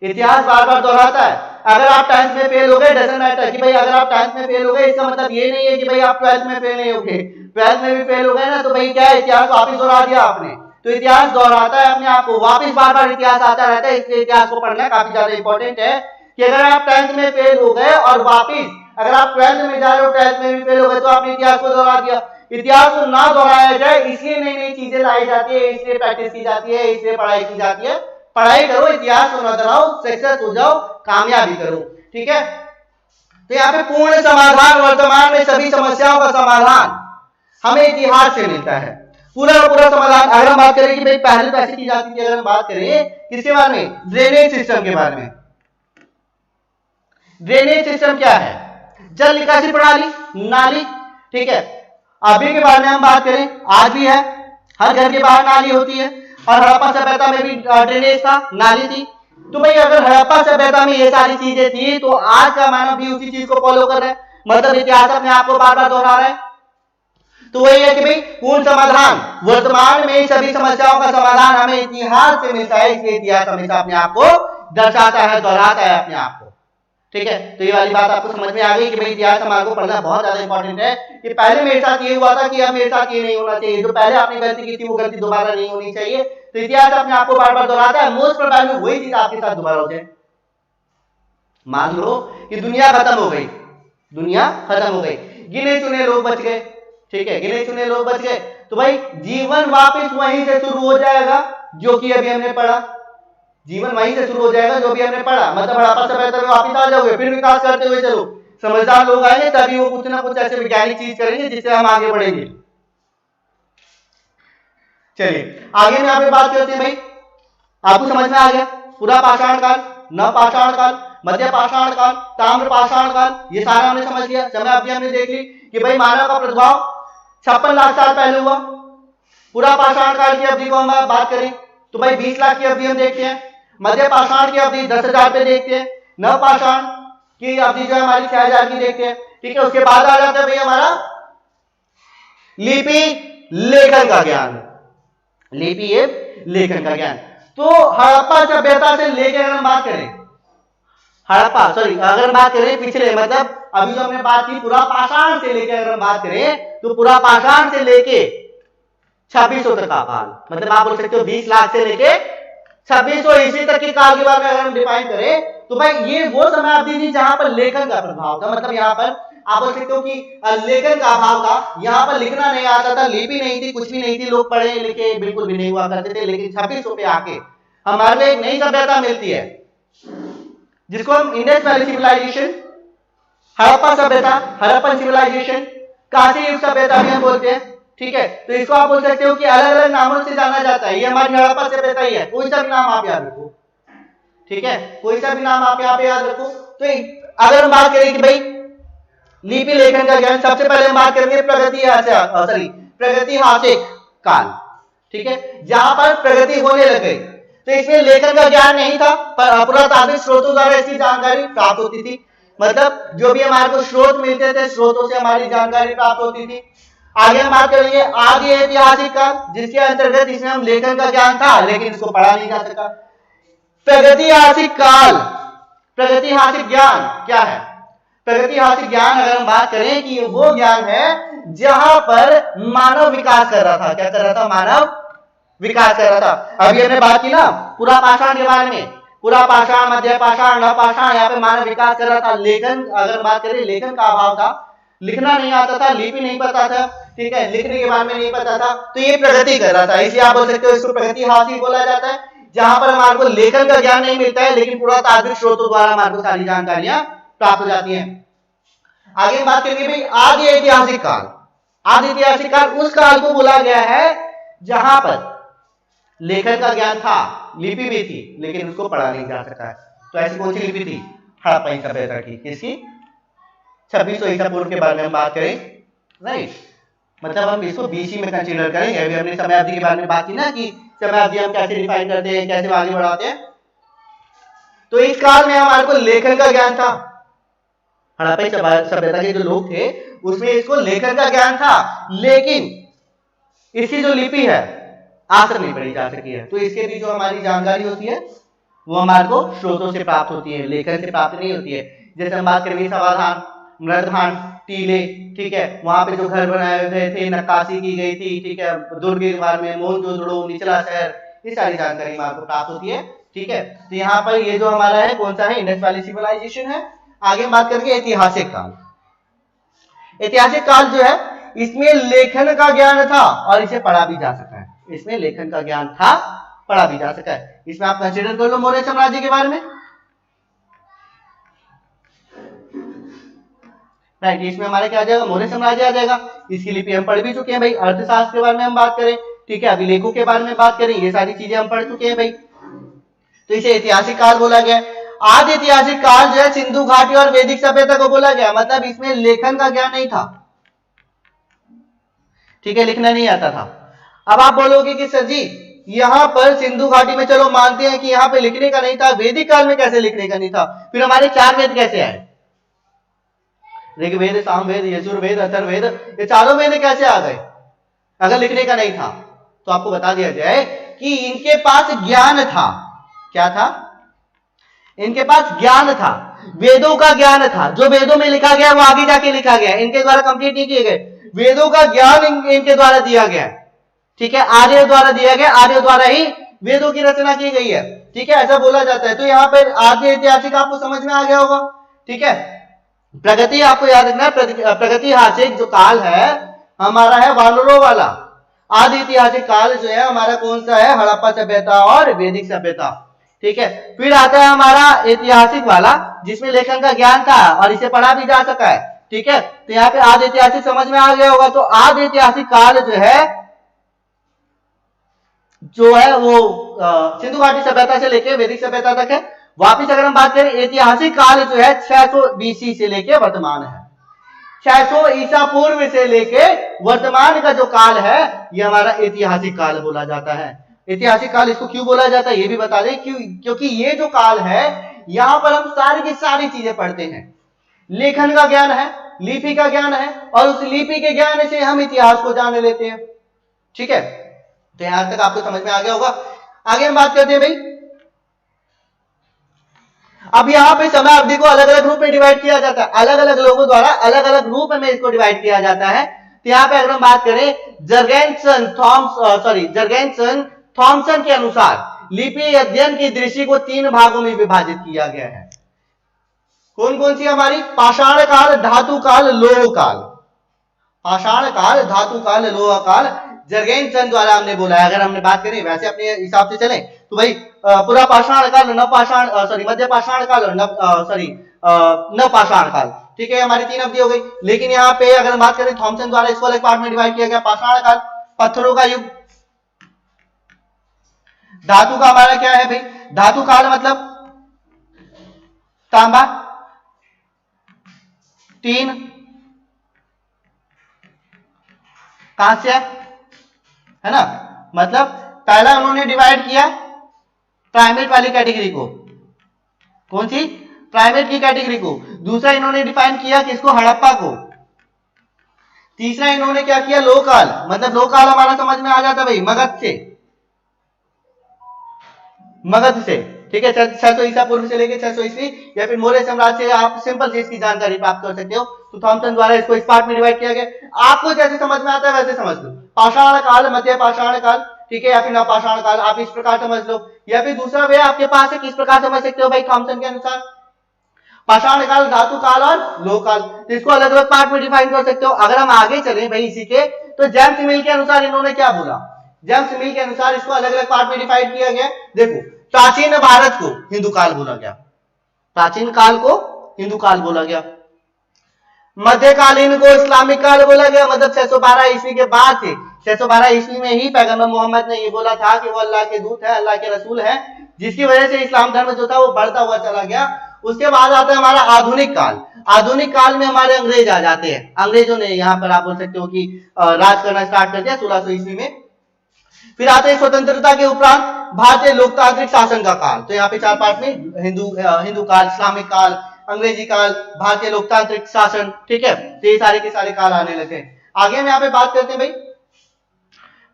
इतिहास बार बार दोहराता है। अगर आप 10th में फेल हो गए, डजंट मैटर कि भाई अगर आप 10th में फेल हो गए, इसका मतलब ये नहीं है कि भाई आप 12th में फेल नहीं हो गए। 12th में भी फेल हो गए ना, तो भाई क्या है, इतिहास वापस दोहरा दिया आपने। तो इतिहास दोहराता है अपने आप को, वापस बार बार इतिहास आता रहता है। इसलिए इतिहास को पढ़ना काफी ज्यादा इंपॉर्टेंट है कि अगर आप 10th में फेल हो गए और वापिस अगर आप 12th में जा रहे हो, 12th में भी फेल हो गए, तो आपने इतिहास को दोहरा दिया। इतिहास को ना दोहराया जाए इसलिए नई नई चीजें लाई जाती है, इसलिए प्रैक्टिस की जाती है, इसलिए पढ़ाई की जाती है। पढ़ाई करो, इतिहास को ना दोहराओ, सक्सेस हो जाओ, कामयाबी करो, ठीक है। तो यहाँ पे पूर्ण समाधान, वर्तमान में सभी समस्याओं का समाधान हमें इतिहास से मिलता है, पूरा पूरा समाधान। अगर हम बात करें कि भाई पहले तो ऐसी की जाती थी, अगर हम बात करें किसके बारे में, ड्रेनेज सिस्टम के बारे में। ड्रेनेज सिस्टम क्या है? जल निकासी प्रणाली, नाली, ठीक है। अभी के बारे में हम बात करें, आज भी है, हर घर के बाहर नाली होती है, और हड़प्पा सभ्यता में भी ड्रेनेज था, नाली थी। तो भाई अगर हड़प्पा सभ्यता में ये सारी चीजें थी, तो आज का मानव भी उसी चीज को फॉलो कर रहा है, मतलब इतिहास अपने आप को बार बार दोहरा रहा है। तो वही है कि भाई पूर्ण समाधान, वर्तमान में सभी समस्याओं का समाधान हमें इतिहास से मिलता है। इसलिए इतिहास हमेशा अपने आप को दर्शाता है, दोहराता है अपने आप को, ठीक है। तो ये वाली बात आपको समझ में आ गई कि भाई इतिहास हमारे को पढ़ना बहुत ज्यादा इंपॉर्टेंट है। कि पहले मेरे साथ ये हुआ था कि अब मेरे साथ ये नहीं होना चाहिए, जो पहले आपने गलती की थी वो गलती दोबारा नहीं होनी चाहिए। तो इतिहास अपने आप को बार बार दोहराता है। मोस्ट प्रोबेबली वही चीज आपके साथ दोबारा हो जाए। मान लो कि दुनिया खत्म हो गई, दुनिया खत्म हो गई, गिने चुने लोग बच गए, ठीक है, गिने चुने लोग बच गए, तो भाई जीवन वापस वहीं से शुरू हो जाएगा जो कि अभी हमने पढ़ा। जीवन वहीं से शुरू हो जाएगा जो भी हमने पढ़ा, मतलब हड़प्पा सभ्यता में वापस आ जाओगे, फिर विकास करते हुए चलो। समझदार लोग आएंगे तभी वो कुछ ना कुछ ऐसे वैज्ञानिक चीज करेंगे जिससे हम आगे बढ़ेंगे। चलिए आगे में यहाँ पे बात करते हैं भाई, आपको समझ में आ गया पूरा पाषाण काल, नव पाषाण काल, मध्य पाषाण काल, ताम्र पाषाण काल, ये सारा हमने समझ लिया। समय अवधि हमने देख ली कि भाई मानव का प्रभाव 56 लाख साल पहले हुआ। पूरा पाषाण काल की अवधि को हम बात करें तो भाई 20 लाख की अवधि हम देखते हैं। मध्य पाषाण की अवधि 10,000 पे देखते हैं। नव पाषाण की अवधि जो है हमारी 6,000 की देखते हैं, ठीक है। उसके बाद आ जाता है भाई हमारा लिपि लेखन का ज्ञान, लिपि एवं लेखन का ज्ञान। तो हड़प्पा सभ्यता से लेकर हम बात करें, हड़प्पा, सॉरी, अगर हम बात करें पिछले, मतलब अभी जो हमने बात की पुरा पाषाण से लेके, अगर हम बात करें तो पुरा पाषाण से लेके 2600 तक का काल, मतलब आप बोल सकते हो 20 लाख से लेके 2600 ईस्वी तक के काल के बारे में अगर हम डिफाइन करें तो भाई ये वो समय अवधि थी जहां पर लेखन का प्रभाव था। मतलब यहाँ पर आप बोल सकते हो कि लेखन का अभाव था, यहाँ पर लिखना नहीं आता था, लिपि नहीं थी, कुछ भी नहीं थी, लोग पढ़े लिखे बिल्कुल भी नहीं हुआ करते थे। लेकिन 2600 पे आके हमारे एक नई सभ्यता मिलती है जिसको हम इंडस वैली सिविलाइजेशन, हड़प्पा सभ्यता, हड़प्पन सिविलाइजेशन, काशी युग सभ्यता भी हम बोलते हैं। ठीक है, तो इसको आप बोल सकते हो कि अलग अलग नामों से जाना जाता है। ये हमारी हड़प्पा सभ्यता ही है, कोई सा भी नाम आप याद रखो। ठीक है, कोई सा भी नाम आप यहाँ पे याद रखो। तो अगर हम बात करें कि भाई लिपि लेखन का ज्ञान, सबसे पहले हम बात करेंगे प्रगतिहासिक काल। ठीक है, जहां पर प्रगति होने लग गई, तो इसमें लेखन का ज्ञान नहीं था, पर पुरातात्विक स्रोतों द्वारा इसकी जानकारी प्राप्त होती थी। मतलब जो भी हमारे को स्रोत मिलते थे, स्रोतों से हमारी जानकारी प्राप्त होती थी। आगे हम बात करेंगे आदि ऐतिहासिक काल, जिसके अंतर्गत इसमें हम लेखन का ज्ञान था लेकिन इसको पढ़ा नहीं जा सका। प्रगतिहासिक काल, प्रगतिहासिक ज्ञान क्या है? प्रगतिहासिक ज्ञान अगर हम बात करें कि वो ज्ञान है जहां पर मानव विकास कर रहा था। क्या कर रहा था? मानव विकास कर रहा था। अभी हमने बात की ना पुरा पाषाण के बारे में, पुरा पाषाण, मध्य पाषाण, नवपाषाण, यहाँ पे मानव विकास कर रहा था। लेखन अगर बात करें, लेखन का अभाव था, लिखना नहीं आता था, लिपि नहीं पता था। ठीक है, लिखने के बारे में नहीं पता था, तो ये प्रगति कर रहा था। इसलिए आप बोल सकते हो इसको प्रगतिहासिक बोला जाता है, जहां पर हमारे को लेखन का ज्ञान नहीं मिलता है लेकिन पुरातात्विक स्रोतों द्वारा हमारे को सारी जानकारियां प्राप्त हो जाती हैं। आगे बात करेंगे भाई आदि ऐतिहासिक काल। आदि ऐतिहासिक काल उस काल को बोला गया है जहां पर लेखन का ज्ञान था, लिपि भी थी, लेकिन उसको पढ़ा नहीं जा सका है। तो ऐसी कौन सी लिपि थी? हड़प्पा सभ्यता की। किसकी? 2600 ईसा पूर्व के बारे में हम बात करें, राइट। मतलब हम इसको बीसी में कंसीडर करेंगे। अभी हमने समय अवधि के बारे में बात की ना कि समय अवधि हम कैसे डिफाइन करते हैं, कैसे आगे बढ़ाते हैं। तो इस काल में हमारे को लेखन का ज्ञान था। हड़प्पा सभ्यता के जो लोग थे उसमें इसको लेखन का ज्ञान था, लेकिन इसकी जो लिपि है आज तक नहीं पढ़ी जा सकी है। तो इसके भी जो हमारी जानकारी होती है वो हमारे को स्रोतों से प्राप्त होती है, लेखन से प्राप्त नहीं होती है। जैसे हम बात करेंगे समाधान, मृदभान, टीले, ठीक है, वहां पे जो घर बनाए गए थे, नक्काशी की गई थी, ठीक है, दुर्ग के बारे में, मोहनजोदड़ो, निचला शहर, ये सारी जानकारी हमारे को प्राप्त होती है। ठीक है, तो यहाँ पर ये जो हमारा है कौन सा है? इंडस वैली सिविलाइजेशन है। आगे हम बात करेंगे ऐतिहासिक काल। ऐतिहासिक काल जो है इसमें लेखन का ज्ञान था और इसे पढ़ा भी जा सका है। इसमें लेखन का ज्ञान था, पढ़ा भी जा सका है। इसमें आप कंसीडर कर लो मौर्य साम्राज्य के बारे में, राइट। इसमें हमारा क्या आ जाएगा? मौर्य साम्राज्य आ जाएगा। इसकी लिपि हम पढ़ भी चुके हैं भाई। अर्थशास्त्र के बारे में हम बात करें, ठीक है, अभिलेखों के बारे में बात करें, ये सारी चीजें हम पढ़ चुके हैं भाई। तो इसे ऐतिहासिक काल बोला गया। आदि ऐतिहासिक काल जो है सिंधु घाटी और वैदिक सभ्यता को बोला गया। मतलब इसमें लेखन का ज्ञान नहीं था, ठीक है, लिखना नहीं आता था। अब आप बोलोगे कि सर जी यहां पर सिंधु घाटी में चलो मानते हैं कि यहां पे लिखने का नहीं था, वैदिक काल में कैसे लिखने का नहीं था? फिर हमारे 4 वेद कैसे आए? ऋग्वेद, सामवेद, यजुर्वेद, अथर्ववेद, ये चारों वेद कैसे आ गए अगर लिखने का नहीं था? तो आपको बता दिया जाए कि इनके पास ज्ञान था। क्या था? इनके पास ज्ञान था, वेदों का ज्ञान था। जो वेदों में लिखा गया वो आगे जाके लिखा गया, इनके द्वारा कंप्लीट नहीं किए गए। वेदों का ज्ञान इनके द्वारा दिया गया, ठीक है, आर्यों द्वारा दिया गया, आर्यों द्वारा ही वेदों की रचना की गई है, ठीक है, ऐसा बोला जाता है। तो यहाँ पर आदि ऐतिहासिक आपको समझ में आ गया होगा, ठीक है। प्रगति आपको याद रखना है, प्रगतिहासिक जो काल है हमारा है वानरों वाला। आदि ऐतिहासिक काल जो है हमारा कौन सा है? हड़प्पा सभ्यता और वैदिक सभ्यता, ठीक है। फिर आता है हमारा ऐतिहासिक वाला जिसमें लेखन का ज्ञान था और इसे पढ़ा भी जा सका है, ठीक है। तो यहाँ पे आदि ऐतिहासिक समझ में आ गया होगा। तो आदि ऐतिहासिक काल जो है वो सिंधु घाटी सभ्यता से लेके वैदिक सभ्यता तक है। वापिस अगर हम बात करें ऐतिहासिक काल जो है 600 बीसी से लेके वर्तमान है। 600 ईसा पूर्व से लेके वर्तमान का जो काल है ये हमारा ऐतिहासिक काल बोला जाता है। ऐतिहासिक काल इसको क्यों बोला जाता है ये भी बता दें, क्योंकि ये जो काल है यहां पर हम सारी की सारी चीजें पढ़ते हैं। लेखन का ज्ञान है, लिपि का ज्ञान है, और उस लिपि के ज्ञान से हम इतिहास को जान लेते हैं, ठीक है। तो यहां तक आपको समझ में आ गया होगा। आगे हम बात करते हैं भाई अब यहाँ पे समय अवधि को अलग अलग ग्रुप में डिवाइड किया जाता है, अलग अलग लोगों द्वारा अलग अलग ग्रुप में इसको डिवाइड किया जाता है। तो यहाँ पे अगर हम बात करें जर्गेनसन थॉमसन के अनुसार लिपि अध्ययन की दृष्टि को 3 भागों में विभाजित किया गया है। कौन कौन सी हमारी? पाषाण काल, धातु काल, लोह काल। पाषाण काल, धातु काल, लोह काल जर्गेनसन द्वारा हमने बोला है। अगर हमने बात करें वैसे अपने हिसाब से चले तो भाई पूरा पाषाण काल, मध्य पाषाण काल और नव पाषाण काल, ठीक है, हमारी 3 अवधि हो गई। लेकिन यहाँ पे अगर हम बात करें थॉमसन द्वारा इसको अलग पार्ट में डिवाइड किया गया। पाषाण काल पत्थरों का युग, धातु का हमारा क्या है भाई? धातु काल मतलब तांबा, टीन, कांस्य, है ना। मतलब पहला उन्होंने डिवाइड किया प्राइमेट वाली कैटेगरी को, कौन सी? प्राइमेट की कैटेगरी को। दूसरा इन्होंने डिफाइन किया किसको? हड़प्पा को। तीसरा इन्होंने क्या किया? लोहकाल, मतलब लोहकाल हमारा समझ में आ जाता भाई मगध से, ठीक है, 600 ईसा पूर्व से लेके 600 ईस्वी या फिर मौर्य साम्राज्य से आप सिंपल से इसकी जानकारी प्राप्त कर सकते हो। तो थॉमसन द्वारा इसको इस पार्ट में डिवाइड किया गया। आपको जैसे समझ में आता है वैसे समझ लो। पाषाण काल, मध्य पाषाण काल, ठीक है, या फिर नवपाषाण काल, आप इस प्रकार समझ लो। या फिर दूसरा वे आपके पास है, किस प्रकार समझ सकते हो भाई थॉमसन के अनुसार? पाषाण काल, धातु काल और लोह काल, तो इसको अलग अलग पार्ट में डिफाइन कर सकते हो। अगर हम आगे चले भाई इसी के, तो जेम्स मिल के अनुसार इन्होंने क्या बोला? जेम्स मिल के अनुसार इसको अलग अलग पार्ट में डिवाइड किया गया। देखो, प्राचीन भारत को हिंदू काल बोला गया, प्राचीन काल को हिंदू काल बोला गया। मध्यकालीन को इस्लामिक काल बोला गया, मतलब 612 ईस्वी के बाद से 612 ईस्वी में ही पैगंबर मोहम्मद ने ये बोला था कि वो अल्लाह के दूत है, अल्लाह के रसूल है, जिसकी वजह से इस्लाम धर्म जो था वो बढ़ता हुआ चला गया। उसके बाद आता है हमारा आधुनिक काल। आधुनिक काल में हमारे अंग्रेज आ जाते हैं। अंग्रेजों ने यहाँ पर आप बोल सकते हो कि राज करना स्टार्ट कर दिया 1600 ईस्वी में। फिर आते हैं स्वतंत्रता के उपरांत भारतीय लोकतांत्रिक शासन का काल। तो यहाँ पे 4 पार्ट में हिंदू काल, इस्लामिक काल, अंग्रेजी काल, भारतीय लोकतांत्रिक शासन, ठीक है, तो ये सारे के सारे काल आने लगे। आगे हम यहाँ पे बात करते हैं भाई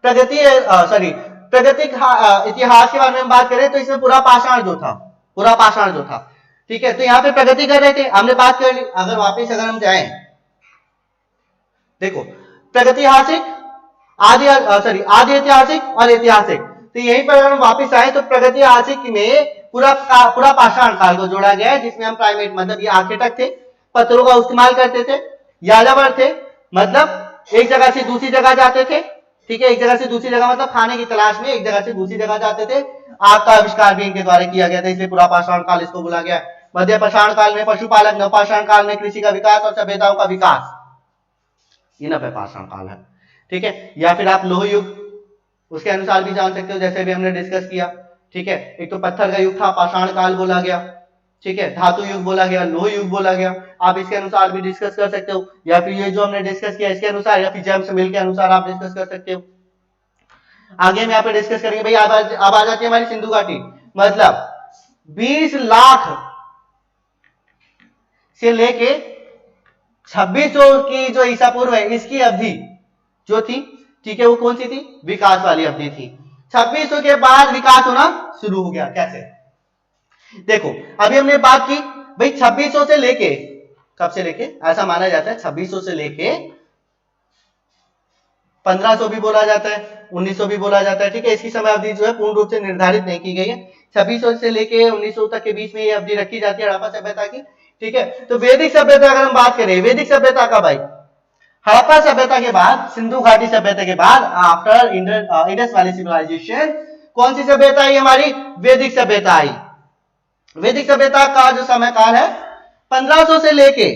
प्रागैतिक इतिहास के बारे में हम बात करें तो इसमें पूरा पाषाण जो था, ठीक है, तो यहाँ पे प्रगति कर रहे थे, हमने बात कर ली। अगर वापस अगर हम जाएं, देखो प्रागैतिहासिक, आदि ऐतिहासिक और ऐतिहासिक, तो यहीं पर अगर हम वापस आए तो प्रागैतिहासिक में पूरा पाषाण काल को जोड़ा गया है, जिसमें हम प्राइमेट मतलब ये आर्किटेक्ट थे, पत्थरों का इस्तेमाल करते थे, याजावर थे, मतलब एक जगह से दूसरी जगह जाते थे, ठीक है, एक जगह से दूसरी जगह मतलब खाने की तलाश में एक जगह से दूसरी जगह जाते थे। आग का आविष्कार भी इनके द्वारा किया गया था, इसलिए पूरा पाषाण काल इसको बोला गया। मध्य पाषाण काल में पशुपालन, नवपाषाण काल में कृषि का विकास और सभ्यताओं का विकास, ये नवपाषाण काल है, ठीक है। या फिर आप लोह युग उसके अनुसार भी जान सकते हो, जैसे भी हमने डिस्कस किया, ठीक है। एक तो पत्थर का युग था, पाषाण काल बोला गया, ठीक है, धातु युग बोला गया, लोह युग बोला गया, आप इसके अनुसार भी डिस्कस कर सकते हो। या फिर ये जो हमने डिस्कस किया इसके अनुसार, या फिर जेम्स मिल के अनुसार आप डिस्कस कर सकते हो। आगे हम यहाँ पे डिस्कस करेंगे भाई। अब आ जाती है हमारी सिंधु घाटी, मतलब 20 लाख से लेके 2600 की जो ईसा पूर्व है इसकी अवधि जो थी, ठीक है, वो कौन सी थी? विकास वाली अवधि थी। 2600 के बाद विकास होना शुरू हो गया। कैसे? देखो अभी हमने बात की भाई 2600 से लेके, कब से लेके, ऐसा माना जाता है 2600 से लेके 1500 भी बोला जाता है, 1900 भी बोला जाता है, ठीक है। इसकी समय अवधि जो है पूर्ण रूप से निर्धारित नहीं की गई है। 2600 से लेके 1900 तक के बीच में ये अवधि रखी जाती है हड़प्पा सभ्यता की, ठीक है। तो वैदिक सभ्यता अगर हम बात करें, वैदिक सभ्यता का भाई हड़प्पा सभ्यता के बाद, सिंधु घाटी सभ्यता के बाद, आफ्टर इंडस वैली सिविलाइजेशन, कौन सी सभ्यता आई हमारी? वैदिक सभ्यता आई। वैदिक सभ्यता का जो समय काल है 1500 से लेके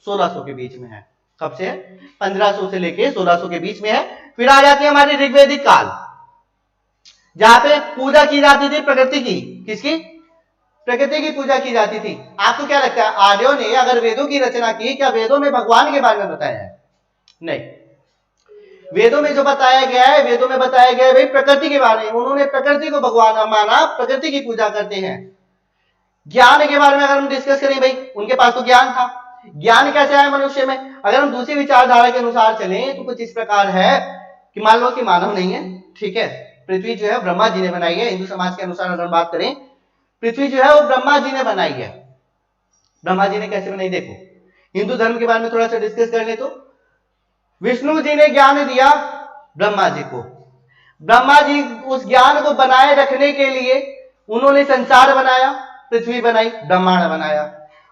1600 के बीच में है। कब से? 1500 से लेके 1600 के बीच में है। फिर आ जाती है हमारी ऋग्वैदिक काल, जहां पे पूजा की जाती थी प्रकृति की। किसकी? प्रकृति की पूजा की जाती थी। आपको क्या लगता है आर्यों ने अगर वेदों की रचना की, क्या वेदों में भगवान के बारे में बताया है? नहीं, वेदों में जो बताया गया है, वेदों में बताया गया है भाई प्रकृति के बारे में। उन्होंने प्रकृति को भगवान माना, प्रकृति की पूजा करते हैं। ज्ञान के बारे में अगर हम डिस्कस करें भाई, उनके पास तो ज्ञान था। ज्ञान कैसे आया मनुष्य में? अगर हम दूसरी विचारधारा के अनुसार चलें तो कुछ इस प्रकार है कि मान लो कि मानव नहीं है, ठीक है, पृथ्वी जो है ब्रह्मा जी ने बनाई है। हिंदू समाज के अनुसार अगर हम बात करें, पृथ्वी जो है वो ब्रह्मा जी ने बनाई है, ब्रह्मा जी ने कैसे बनाई? देखो, हिंदू धर्म के बारे में थोड़ा सा डिस्कस कर ले तो विष्णु जी ने ज्ञान दिया ब्रह्मा जी को। ब्रह्मा जी उस ज्ञान को बनाए रखने के लिए उन्होंने संसार बनाया, पृथ्वी बनाई, ब्रह्मांड बनाया।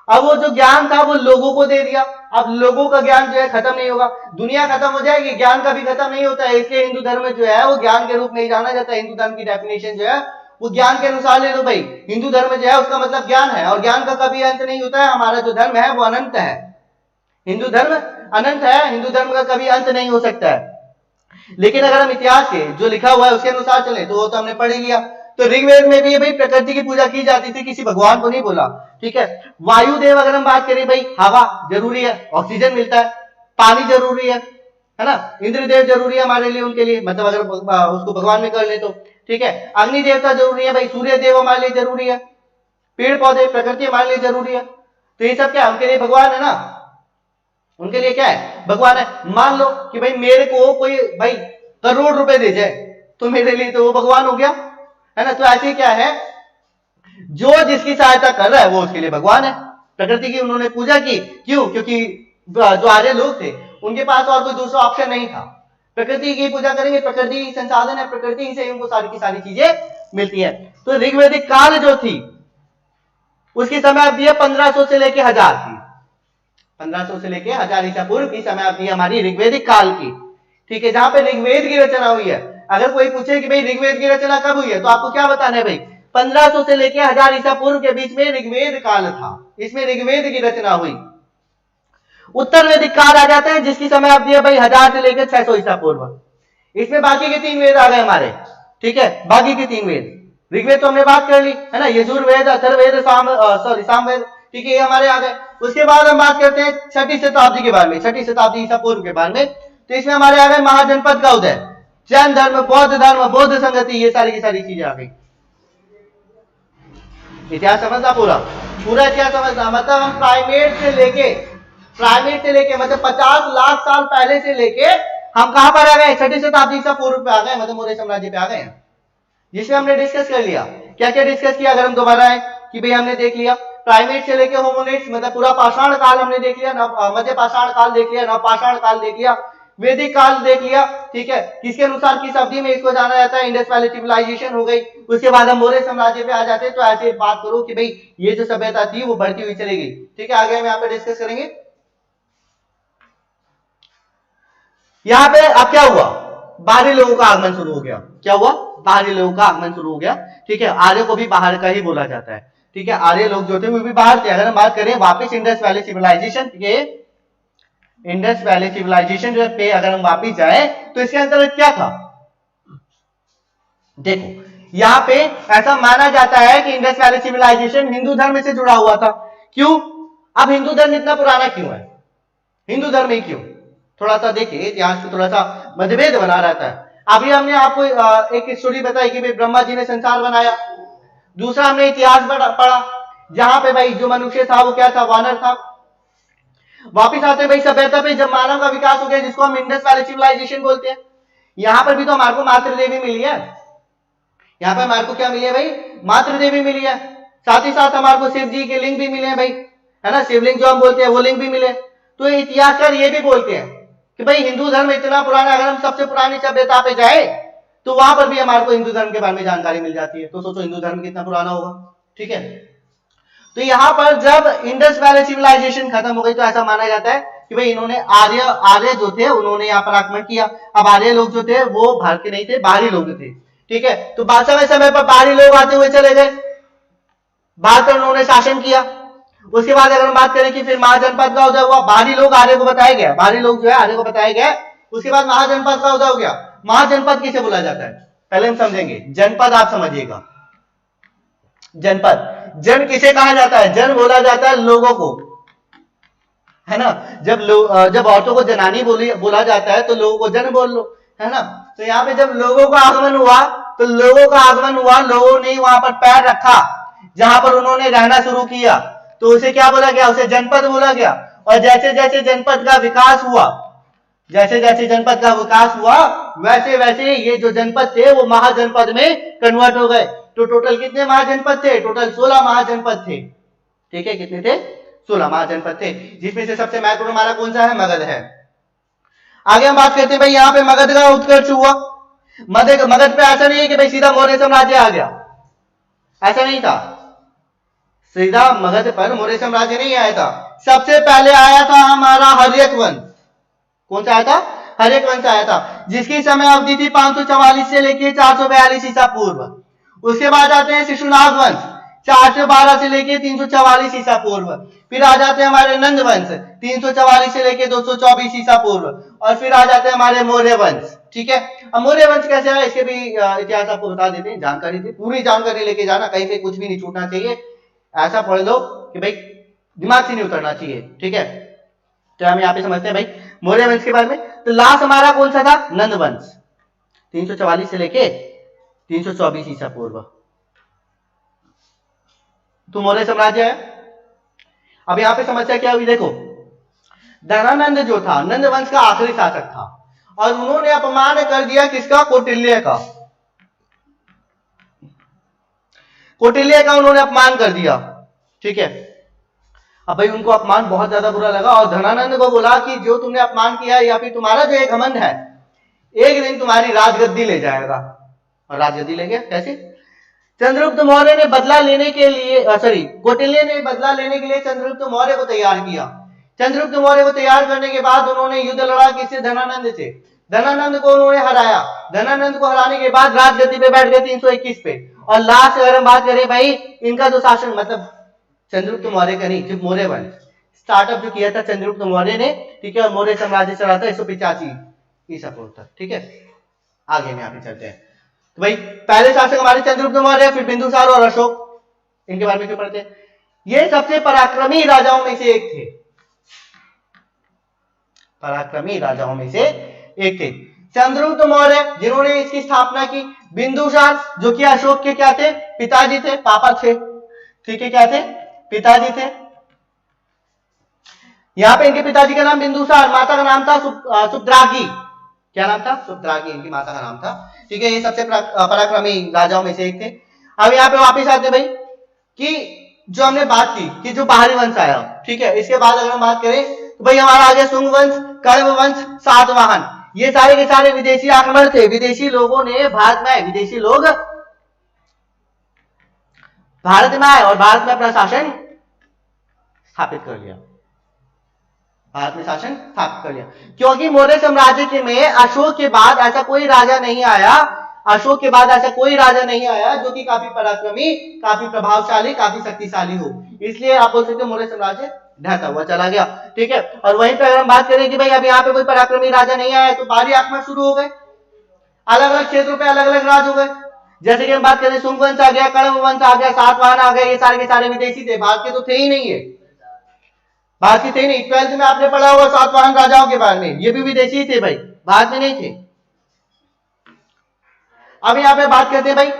अब वो जो ज्ञान था वो लोगों को दे दिया। अब लोगों का ज्ञान जो है खत्म नहीं होगा, दुनिया खत्म हो जाएगी, ज्ञान कभी खत्म नहीं होता है। इसलिए हिंदू धर्म जो है वो ज्ञान के रूप में ही जाना जाता है। हिंदू धर्म की डेफिनेशन जो है वो ज्ञान के अनुसार ले लो भाई। हिंदू धर्म जो है उसका मतलब ज्ञान है, और ज्ञान का कभी अंत नहीं होता है। हमारा जो धर्म है वो अनंत है, हिंदू धर्म अनंत है, हिंदू धर्म का कभी अंत नहीं हो सकता है। लेकिन अगर हम इतिहास के जो लिखा हुआ है उसके अनुसार चले तो वो तो हमने पढ़ ही लिया। तो ऋग्वेद में भी भाई प्रकृति की पूजा की जाती थी, किसी भगवान को नहीं बोला, ठीक है। वायुदेव अगर हम बात करें भाई, हवा जरूरी है, ऑक्सीजन मिलता है, पानी जरूरी है ना। इंद्रदेव जरूरी है हमारे लिए, उनके लिए, मतलब अगर उसको भगवान में कर ले तो, ठीक है। अग्नि देवता जरूरी है भाई, सूर्य देव हमारे लिए जरूरी है, पेड़ पौधे प्रकृति हमारे लिए जरूरी है। तो ये सब क्या उनके लिए भगवान है ना, उनके लिए क्या है? भगवान है। मान लो कि भाई मेरे को कोई भाई करोड़ रुपए दे जाए तो मेरे लिए तो वो भगवान हो गया, है ना। तो ऐसे क्या है, जो जिसकी सहायता कर रहा है वो उसके लिए भगवान है। प्रकृति की उन्होंने पूजा की, क्यों? क्योंकि जो आर्य लोग थे उनके पास और कोई दूसरा ऑप्शन नहीं था। प्रकृति की पूजा करेंगे, प्रकृति संसाधन है, प्रकृति ही से उनको सारी की सारी चीजें मिलती है। तो ऋग्वेदिक काल जो थी उसकी समय अवधि 1500 से लेके 1000 की, 1500 से लेके 1000 ईसा पूर्व की समय अवधि हमारी ऋग्वेदिक काल की, ठीक है, जहां पे ऋग्वेद की रचना हुई है। अगर कोई पूछे कि भाई ऋग्वेद की रचना कब हुई है तो आपको क्या बताना है भाई? 1500 से लेके 1000 ईसा पूर्व के बीच में ऋग्वेद काल था, इसमें ऋग्वेद की रचना हुई। उत्तर वैदिक काल आ जाता है जिसकी समय अवधि है भाई 1000 से लेकर 600 ईसा पूर्व। इसमें बाकी के 3 वेद आ गए हमारे, ठीक है, बाकी के 3 वेद। ऋग्वेद तो हमने बात कर ली, है ना, यजुर्वेद, अथर्ववेद, सामवेद, ठीक है, ये हमारे आ गए। उसके बाद हम बात करते हैं 6वीं शताब्दी के बारे में, 6वीं शताब्दी ईसा पूर्व के बारे में। तो इसमें हमारे आ गए महाजनपद का उदय, जैन धर्म, बौद्ध धर्म, बौद्ध संगति, ये सारी की सारी चीजें आ गई। इतिहास समझना, पूरा इतिहास समझना। मतलब हम प्राइमेट से लेके मतलब 50 लाख साल पहले से लेके हम कहां पर आ गए? 6वीं शताब्दी ईसा पूर्व पे आ गए, मतलब मौर्य साम्राज्य पे आ गए, जिसमें हमने डिस्कस कर लिया। क्या क्या डिस्कस किया? अगर हम दोबारा आए कि भाई हमने देख लिया प्राइमेट से लेके होमोनिड्स, मतलब पूरा पाषाण काल हमने देख लिया, मध्य पाषाण काल देख लिया, नवपाषाण काल देख लिया, वैदिक काल देख लिया, ठीक है। किसके अनुसार किस अवधि में इसको जाना जाता है? इंडस वैली सिविलाइजेशन हो गई। उसके बाद हम मौर्य साम्राज्य पे आ जाते हैं। तो ऐसे बात करो कि भाई ये जो सभ्यता थी वो बढ़ती हुई चली गई, ठीक है। आगे हम यहाँ पे डिस्कस करेंगे। यहाँ पे अब क्या हुआ? बाहरी लोगों का आगमन शुरू हो गया। क्या हुआ? बाहरी लोगों का आगमन शुरू हो गया, ठीक है। आर्य को भी बाहर का ही बोला जाता है, ठीक है। आर्य लोग जो थे वो भी बाहर थे। अगर हम बात करें वापस इंडस वैली सिविलाइजेशन के, इंडस वैली सिविलाइजेशन जो पे अगर हम वापिस जाए तो इसके अंतर्गत क्या था? देखो यहाँ पे ऐसा माना जाता है कि इंडस वैली सिविलाइजेशन हिंदू धर्म से जुड़ा हुआ था। क्यों? अब हिंदू धर्म इतना पुराना क्यों है? हिंदू धर्म ही क्यों? थोड़ा सा देखिए, इतिहास में थोड़ा सा मतभेद बना रहता है। अभी हमने आपको एक स्टोरी बताई कि भाई ब्रह्मा जी ने संसार बनाया। दूसरा हमने इतिहास पढ़ा जहां पे भाई जो मनुष्य था वो क्या था? वानर था। वापिस आते भाई सभ्यता पे, जब मानव का विकास हो गया जिसको हम इंडस वैली सिविलाइजेशन बोलते हैं। यहां पर भी तो हमारे को मातृ देवी मिली है। यहाँ पर हमारे को क्या मिली है भाई? मातृ देवी मिली है। साथ ही साथ हमारे को शिव जी के लिंग भी मिले हैं भाई, है ना, शिवलिंग जो हम बोलते हैं वो लिंग भी मिले। तो इतिहासकार ये भी बोलते हैं कि भाई हिंदू धर्म इतना पुराना, अगर हम सबसे पुरानी सभ्यता पे जाए तो वहां पर भी हमारे को हिंदू धर्म के बारे में जानकारी मिल जाती है। तो सोचो हिंदू धर्म कितना पुराना होगा, ठीक है। तो यहाँ पर जब इंडस वैली सिविलाइजेशन खत्म हो गई तो ऐसा माना जाता है कि भाई इन्होंने आर्य जो थे उन्होंने यहाँ पर आक्रमण किया। अब आर्य लोग जो थे वो भारत के नहीं थे, बाहरी लोग थे, ठीक है। तो समय पर बाहरी लोग आते हुए चले गए, भारत पर उन्होंने शासन किया। उसके बाद अगर हम बात करें कि फिर महाजनपद का उदय हुआ, बाहरी लोग आर्य को बताया गया, बाहरी लोग जो है आर्य को बताया गया। उसके बाद महाजनपद का उदय हो गया। महाजनपद किसे बोला जाता है पहले हम समझेंगे। जनपद आप समझिएगा, जनपद, जन किसे कहा जाता है? जन बोला जाता है लोगों को, है ना। जब औरतों को जनानी बोला जाता है तो लोगों को जन बोल लो, है ना। तो यहाँ पे जब लोगों का आगमन हुआ तो लोगों ने वहां पर पैर रखा, जहां पर उन्होंने रहना शुरू किया, तो उसे क्या बोला गया? उसे जनपद बोला गया। और जैसे जैसे जनपद का विकास हुआ, वैसे वैसे ये जो जनपद थे वो महाजनपद में कन्वर्ट हो गए। तो टोटल कितने महाजनपद थे? टोटल 16 महाजनपद थे, ठीक है। कितने थे? 16 महाजनपद थे, जिसमें से सबसे महत्वपूर्ण हमारा कौन सा है? मगध है। आगे हम बात करते हैं भाई, यहाँ पे मगध का उत्कर्ष हुआ। मगध पे ऐसा नहीं है कि भाई सीधा मौर्य साम्राज्य आ गया, ऐसा नहीं था। सीधा मगध पर मौर्य साम्राज्य नहीं आया था। सबसे पहले आया था हमारा हर्यक वंश। कौन सा आया था? हर्यक वंश आया था, जिसकी समय अवधि थी 544 से लेकर 442 ईसा पूर्व। उसके बाद आते हैं शिशुनाग वंश, 412 से लेकर 344 ईसा पूर्व। फिर आ जाते हैं हमारे नंद वंश, 344 से लेकर 224 ईसा पूर्व। और फिर आ जाते हैं हमारे मौर्य वंश। ठीक है, अब मौर्य वंश कैसे है इसके भी इतिहास आपको बता देते हैं, जानकारी थी, पूरी जानकारी लेके जाना, कहीं पे कुछ भी नहीं छूटना चाहिए। ऐसा पढ़ लो कि भाई दिमाग से नहीं उतरना चाहिए। ठीक है, तो हम यहाँ पे समझते हैं भाई मौर्य वंश के बारे में। तो लास्ट हमारा कौन सा था? नंद वंश, 344 से लेके 324 ईसा पूर्व। तो मौर्य साम्राज्य है। अब यहाँ पे समस्या क्या हुई देखो, धनानंद जो था नंद वंश का आखिरी शासक था, और उन्होंने अपमान कर दिया किसका? कौटिल्य का। कौटिल्य का उन्होंने अपमान कर दिया। ठीक है, अब भाई उनको अपमान बहुत ज्यादा बुरा लगा, और धनानंद को बोला कि जो तुमने अपमान किया या फिर तुम्हारा जो एक घमंड है, एक दिन तुम्हारी राजगद्दी ले जाएगा। और राजगद्दी ले गया। कैसे? चंद्रगुप्त मौर्य ने बदला लेने के लिए कौटिल्य ने बदला लेने के लिए चंद्रगुप्त मौर्य को तैयार किया। चंद्रगुप्त मौर्य को तैयार करने के बाद उन्होंने युद्ध लड़ा किससे? धनानंद से। धनानंद को उन्होंने हराया। धनानंद को हराने के बाद राजगद्दी पे बैठ गए 321 पे। और लास्ट अगर हम बात करें भाई, इनका जो शासन, मतलब चंद्रगुप्त मौर्य का नहीं, सिर्फ मौर्य वंश स्टार्टअप जो किया था चंद्रगुप्त मौर्य ने। ठीक है, और मौर्य साम्राज्य चला था 185 ईसा पूर्व तक। ठीक है, आगे में आगे चलते हैं। तो भाई पहले शासक हमारे चंद्रगुप्त मौर्य, फिर बिंदुसार और अशोक। इनके बारे में क्यों पढ़ते हैं? ये सबसे पराक्रमी राजाओं में से एक थे। पराक्रमी राजाओं में से एक थे चंद्रगुप्त मौर्य, जिन्होंने इसकी स्थापना की। बिंदुसार जो कि अशोक के क्या थे? पिताजी थे, पापा थे। ठीक है, क्या थे? पिताजी थे। यहां पे इनके पिताजी का नाम बिंदुसार, माता का नाम था सुभद्रागी। क्या नाम था? सुभद्रागी इनकी माता का नाम था। ठीक है, ये सबसे पराक्रमी राजाओं में से एक थे। अब यहाँ पे वापिस आते भाई कि जो हमने बात की कि जो बाहरी वंश आया, ठीक है, इसके बाद अगर हम बात करें तो भाई हमारा आ गया शुंग वंश, कण्व वंश, सातवाहन। ये सारे के सारे विदेशी आक्रमण थे। विदेशी लोगों ने भारत में, विदेशी लोग भारत में आए और भारत में अपना शासन स्थापित कर लिया। भारत में शासन स्थापित कर लिया, क्योंकि मौर्य साम्राज्य के में अशोक के बाद ऐसा कोई राजा नहीं आया। अशोक के बाद ऐसा कोई राजा नहीं आया जो कि काफी पराक्रमी, काफी प्रभावशाली, काफी शक्तिशाली हो। इसलिए आप बोल सकते हो मौर्य साम्राज्य ढहता हुआ चला गया। ठीक है, और वहीं पे अगर हम बात करें कि भाई अब यहाँ पे कोई पराक्रमी राजा नहीं आया, तो बाहरी आक्रमण शुरू हो गए। अलग अलग क्षेत्रों पे अलग अलग राज हो गए। जैसे कि हम बात करें, शुंग वंश आ गया, कण्व वंश आ गया, सातवाहन आ गया। ये सारे के सारे विदेशी थे, भारत के तो थे ही नहीं है। भारत के थे नहीं। 12th में आपने पढ़ा होगा सातवाहन राजाओं के बारे में, ये भी विदेशी थे भाई, भारत में नहीं थे। अब यहाँ पे बात करते हैं भाई,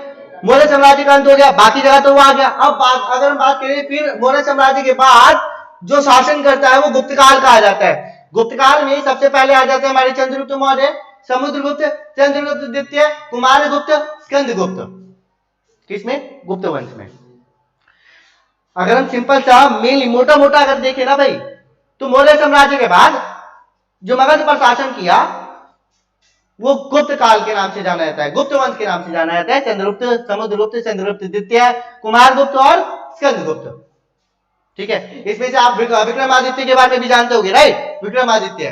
मौर्य साम्राज्य का अंत हो गया, बाकी जगह तो वो आ गया। अब अगर हम बात करें फिर मौर्य साम्राज्य के बाद जो शासन करता है वो गुप्त काल कहा जाता है। गुप्त काल में सबसे पहले आ जाते हैं हमारे चंद्रगुप्त मौर्य, समुद्रगुप्त, चंद्रगुप्त द्वितीय, कुमारगुप्त, स्कंदगुप्त। किसमें? गुप्त वंश में। अगर हम सिंपल सा मेनली मोटा मोटा अगर देखें ना भाई, तो मौर्य साम्राज्य के बाद जो मगध पर शासन किया वो गुप्त काल के नाम से जाना जाता है, गुप्त वंश के नाम से जाना जाता है। चंद्रगुप्त, समुद्रगुप्त, चंद्रगुप्त द्वितीय, कुमारगुप्त और स्कंदगुप्त। ठीक है, इसमें से आप विक्रमादित्य के बारे में भी जानते होंगे, राइट? विक्रमादित्य।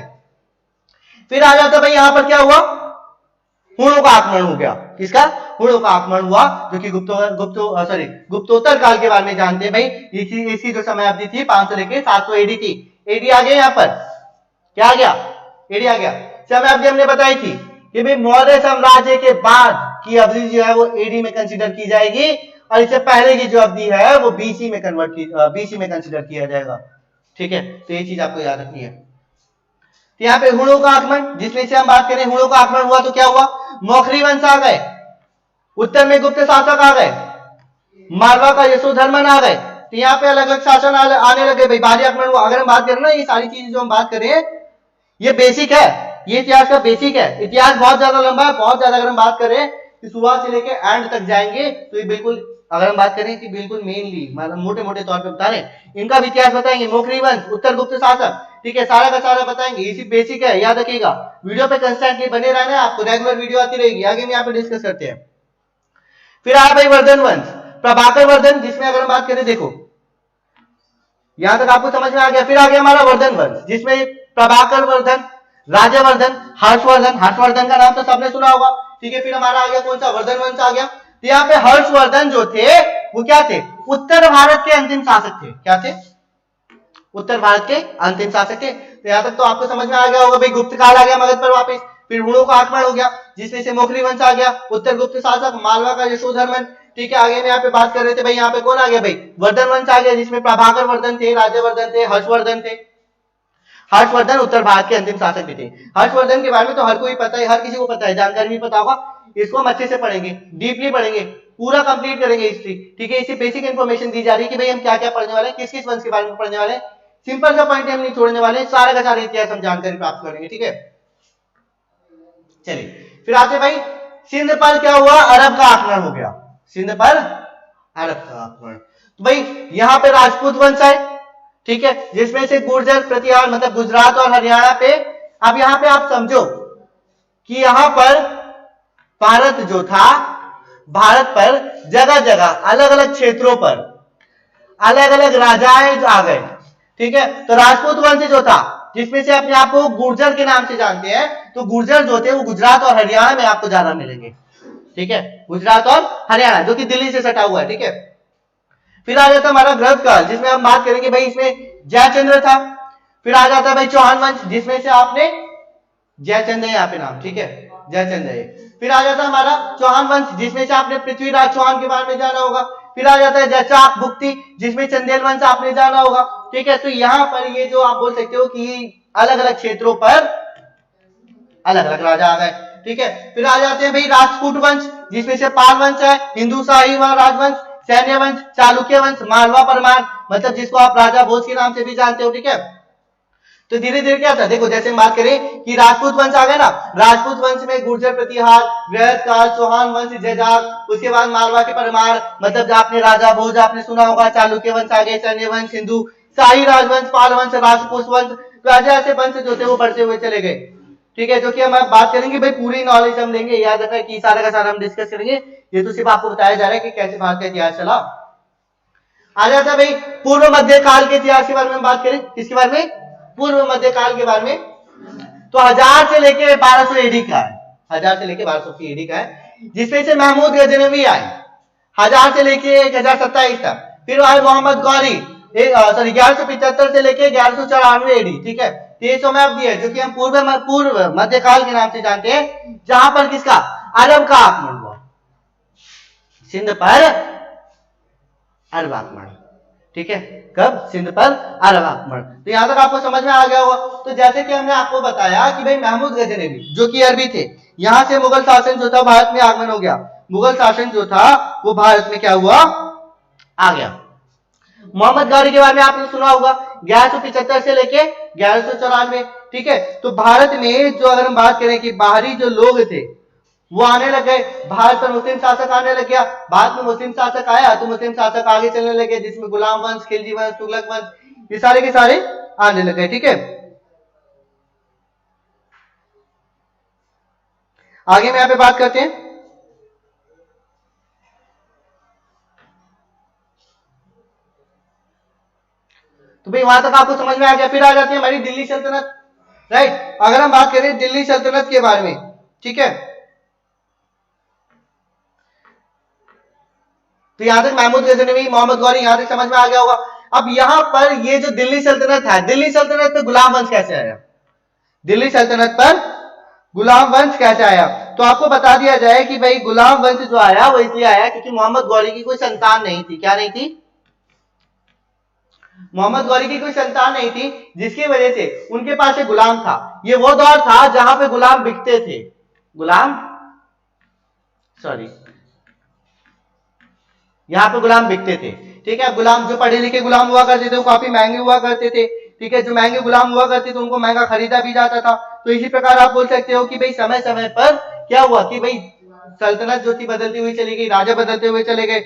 फिर आ जाता भाई यहां पर क्या हुआ? हुणों का आक्रमण हो गया। किसका? हुणों का आक्रमण हुआ, जो कि गुप्तोत्तर काल के बारे में जानते हैं भाई। इसकी जो समय अवधि थी 500 लेके 700 एडी थी। एडी आ गया यहाँ पर, क्या आ गया? एडी आ गया। समय अवधि हमने बताई थी कि भाई मौर्य साम्राज्य के बाद की अवधि जो है वो एडी में कंसीडर की जाएगी, और इससे पहले की जो अवधि है वो बीसी में कंसीडर किया जाएगा। ठीक है, तो ये चीज आपको याद रखनी है। तो यहाँ पे हुणों का आक्रमण, जिसमें से हम बात करें, हुणों का आक्रमण हुआ तो क्या हुआ? मौखरी वंश आ गए, उत्तर में गुप्त शासक आ गए, मालवा का यशोधर्मन आ गए। तो यहाँ पे अलग अलग शासन आने लगे भाई, बाहरी आक्रमण हुआ। अगर हम बात करें ना, ये सारी चीजें जो हम बात करें ये बेसिक है, ये इतिहास का बेसिक है। इतिहास बहुत ज्यादा लंबा है, बहुत ज्यादा अगर हम बात करें कि शुरुआत से लेके एंड तक जाएंगे तो ये बिल्कुल, अगर हम बात करें कि बिल्कुल मेनली मतलब मोटे मोटे तौर पे बता रहे हैं, इनका भी इतिहास बताएंगे। मौखरी वंश, उत्तर गुप्त शासक, ठीक है, सारा का सारा बताएंगे। इसी बेसिक है, याद रखिएगा। वीडियो पे कंस्टेंटली बने रहना है आपको, रेगुलर वीडियो आती रहेगी। आगे में यहाँ पे डिस्कस करते हैं। फिर आया भाई वर्धन वंश, प्रभाकर वर्धन, जिसमें अगर हम बात करें, देखो यहां तक आपको समझ में आ गया। फिर आ गया हमारा वर्धन वंश, जिसमें प्रभाकर वर्धन, राजवर्धन, हर्षवर्धन, हर्षवर्धन का नाम तो सबने सुना होगा, ठीक है। फिर हमारा आ गया कौन सा, वर्धन वंश आ गया। तो यहाँ पे हर्षवर्धन जो थे वो क्या थे, उत्तर भारत के अंतिम शासक थे। क्या थे, उत्तर भारत के अंतिम शासक थे। तो यहाँ तक तो आपको समझ में आ गया होगा भाई। गुप्त काल आ गया मगध पर वापस। फिर हुणों का आक्रमण हो गया, जिसमें से मौखरी वंश आ गया, उत्तर गुप्त शासक, मालवा का यशोधर्मन, ठीक है। आगे में यहाँ पे बात कर रहे थे भाई, यहाँ पे कौन आ गया भाई, वर्धन वंश आ गया, जिसमें प्रभाकर वर्धन थे, राज्यवर्धन थे, हर्षवर्धन थे। हर्षवर्धन उत्तर भारत के अंतिम शासक भी थे। हर्षवर्धन के बारे में तो हर कोई पता है, हर किसी को पता है, जानकारी भी पता होगा। इसको हम अच्छे से पढ़ेंगे, डीपली पढ़ेंगे, पूरा कंप्लीट करेंगे हिस्ट्री, ठीक है। इसी बेसिक इन्फॉर्मेशन दी जा रही है कि भाई हम क्या क्या पढ़ने वाले हैं, किस किस वंश के बारे में पढ़ने वाले हैं। सिंपल सा पॉइंट हम नहीं छोड़ने वाले, सारा का सारा इतिहास हम जानकारी प्राप्त करेंगे, ठीक है। चलिए फिर आते भाई, सिंध पर क्या हुआ, अरब का आक्रमण हो गया। सिंध पर अरब का आक्रमण, तो भाई यहाँ पे राजपूत वंश है, ठीक है, जिसमें से गुर्जर, प्रतिहार मतलब गुजरात और हरियाणा पे। अब यहाँ पे आप समझो कि यहाँ पर भारत जो था, भारत पर जगह जगह अलग अलग क्षेत्रों पर अलग अलग राजाएं आ गए, ठीक है। तो राजपूत वंश जो था, जिसमें से अपने आप को गुर्जर के नाम से जानते हैं, तो गुर्जर जो थे वो गुजरात और हरियाणा में आपको ज्यादा मिलेंगे, ठीक है। गुजरात और हरियाणा, जो कि दिल्ली से सटा हुआ है, ठीक है। फिर आ जाता हमारा ग्रंथ काल, जिसमें हम बात करेंगे भाई, इसमें जयचंद्र था। फिर आ जाता है भाई चौहान वंश, जिसमें से आपने जयचंद्र है यहाँ पे नाम, ठीक है, जयचंद्र है। फिर आ जाता है हमारा चौहान वंश, जिसमें से आपने पृथ्वीराज चौहान के बारे में जाना होगा। फिर आ जाता है जचाक भुक्ति, जिसमें चंदेल वंश आपने जाना होगा, ठीक है। तो यहाँ पर ये जो आप बोल सकते हो कि अलग अलग क्षेत्रों पर अलग अलग राजा आ गए, ठीक है। फिर आ जाते हैं भाई राजपूत वंश, जिसमें से पाल वंश है, हिंदू शाही राजवंश, सैन्य वंश, चालुक्य वंश, मालवा परमार, मतलब जिसको आप राजा भोज के नाम से भी जानते हो, ठीक है। तो धीरे धीरे क्या था, देखो जैसे बात करें कि राजपूत वंश आ गया ना, राजपूत वंश में गुर्जर, प्रतिहार, गृहस्थ काल, चौहान वंश, जजाक, उसके बाद मालवा के परमार, मतलब आपने राजा भोज आपने सुना होगा, चालुक्य वंश आ गए, सैन्य वंश, हिंदू शाही राजवंश, पाल वंश, राजपूत वंश। तो ऐसे वंश जो थे वो बढ़ते हुए चले गए, ठीक है। जो कि हम बात करेंगे भाई, पूरी नॉलेज हम लेंगे, याद रखना कि सारा का सारा हम डिस्कस करेंगे। ये तो सिर्फ आपको बताया जा रहा है कि कैसे भारत का इतिहास चला। आ जाता है भाई पूर्व मध्य काल के इतिहास के बारे में बात करें, किसके बारे में, पूर्व मध्य काल के बारे में। तो 1000 से लेके 1200 एडी का है, 1000 से लेके 1200 की एडी का है, जिसमें से महमूद गजनवी आए 1000 से लेके 1027 तक। फिर आए मोहम्मद गौरी 1175 से लेके 1194 एडी, ठीक है। ये शताब्दी है जो कि हम पूर्व मध्यकाल के नाम से जानते हैं, जहां पर किसका, अरब का आक्रमण हुआ, सिंध पर अरब आक्रमण, ठीक है। कब, सिंध पर अरब आक्रमण। तो यहां तक आपको समझ में आ गया होगा। तो जैसे कि हमने आपको बताया कि भाई महमूद गजनवी जो कि अरबी थे, यहां से मुगल शासन जो था भारत में आगमन हो गया, मुगल शासन जो था वो भारत में क्या हुआ, आ गया। मोहम्मद गौरी के बारे में आपने सुना होगा, 1175 से लेके 1194, ठीक है। तो भारत में जो अगर हम बात करें कि बाहरी जो लोग थे वो आने लग गए, भारत पर मुस्लिम शासक आने लग गया। भारत में मुस्लिम शासक आया तो मुस्लिम शासक आगे चलने लगे, जिसमें गुलाम वंश, खिलजी वंश, तुगलक वंश, ये सारे के सारे आने लग गए, ठीक है। आगे में यहाँ पे बात करते हैं। तो भाई वहां तक आपको समझ में आ गया। फिर आ जाती है हमारी दिल्ली सल्तनत, राइट। अगर हम बात करें दिल्ली सल्तनत के बारे में, ठीक है, तो यहां तक महमूद गजनवी, मोहम्मद गौरी, यहां तक समझ में आ गया होगा। अब यहां पर ये जो दिल्ली सल्तनत है, दिल्ली सल्तनत पे गुलाम वंश कैसे आया, दिल्ली सल्तनत पर गुलाम वंश कैसे आया। तो आपको बता दिया जाए कि भाई गुलाम वंश जो आया वो इसलिए आया क्योंकि मोहम्मद गौरी की कोई संतान नहीं थी। क्या नहीं थी, मोहम्मद गौरी की कोई संतान नहीं थी, जिसकी वजह से उनके पास एक गुलाम था। ये वो दौर था जहां पे गुलाम बिकते थे, गुलाम, सॉरी, यहां पे गुलाम बिकते थे, ठीक है। गुलाम जो पढ़े लिखे गुलाम हुआ करते थे वो काफी महंगे हुआ करते थे, ठीक है। जो महंगे गुलाम हुआ करते थे उनको महंगा खरीदा भी जाता था। तो इसी प्रकार आप बोल सकते हो कि भाई समय समय पर क्या हुआ कि भाई सल्तनत जो थी बदलती हुई चली गई, राजा बदलते हुए चले गए।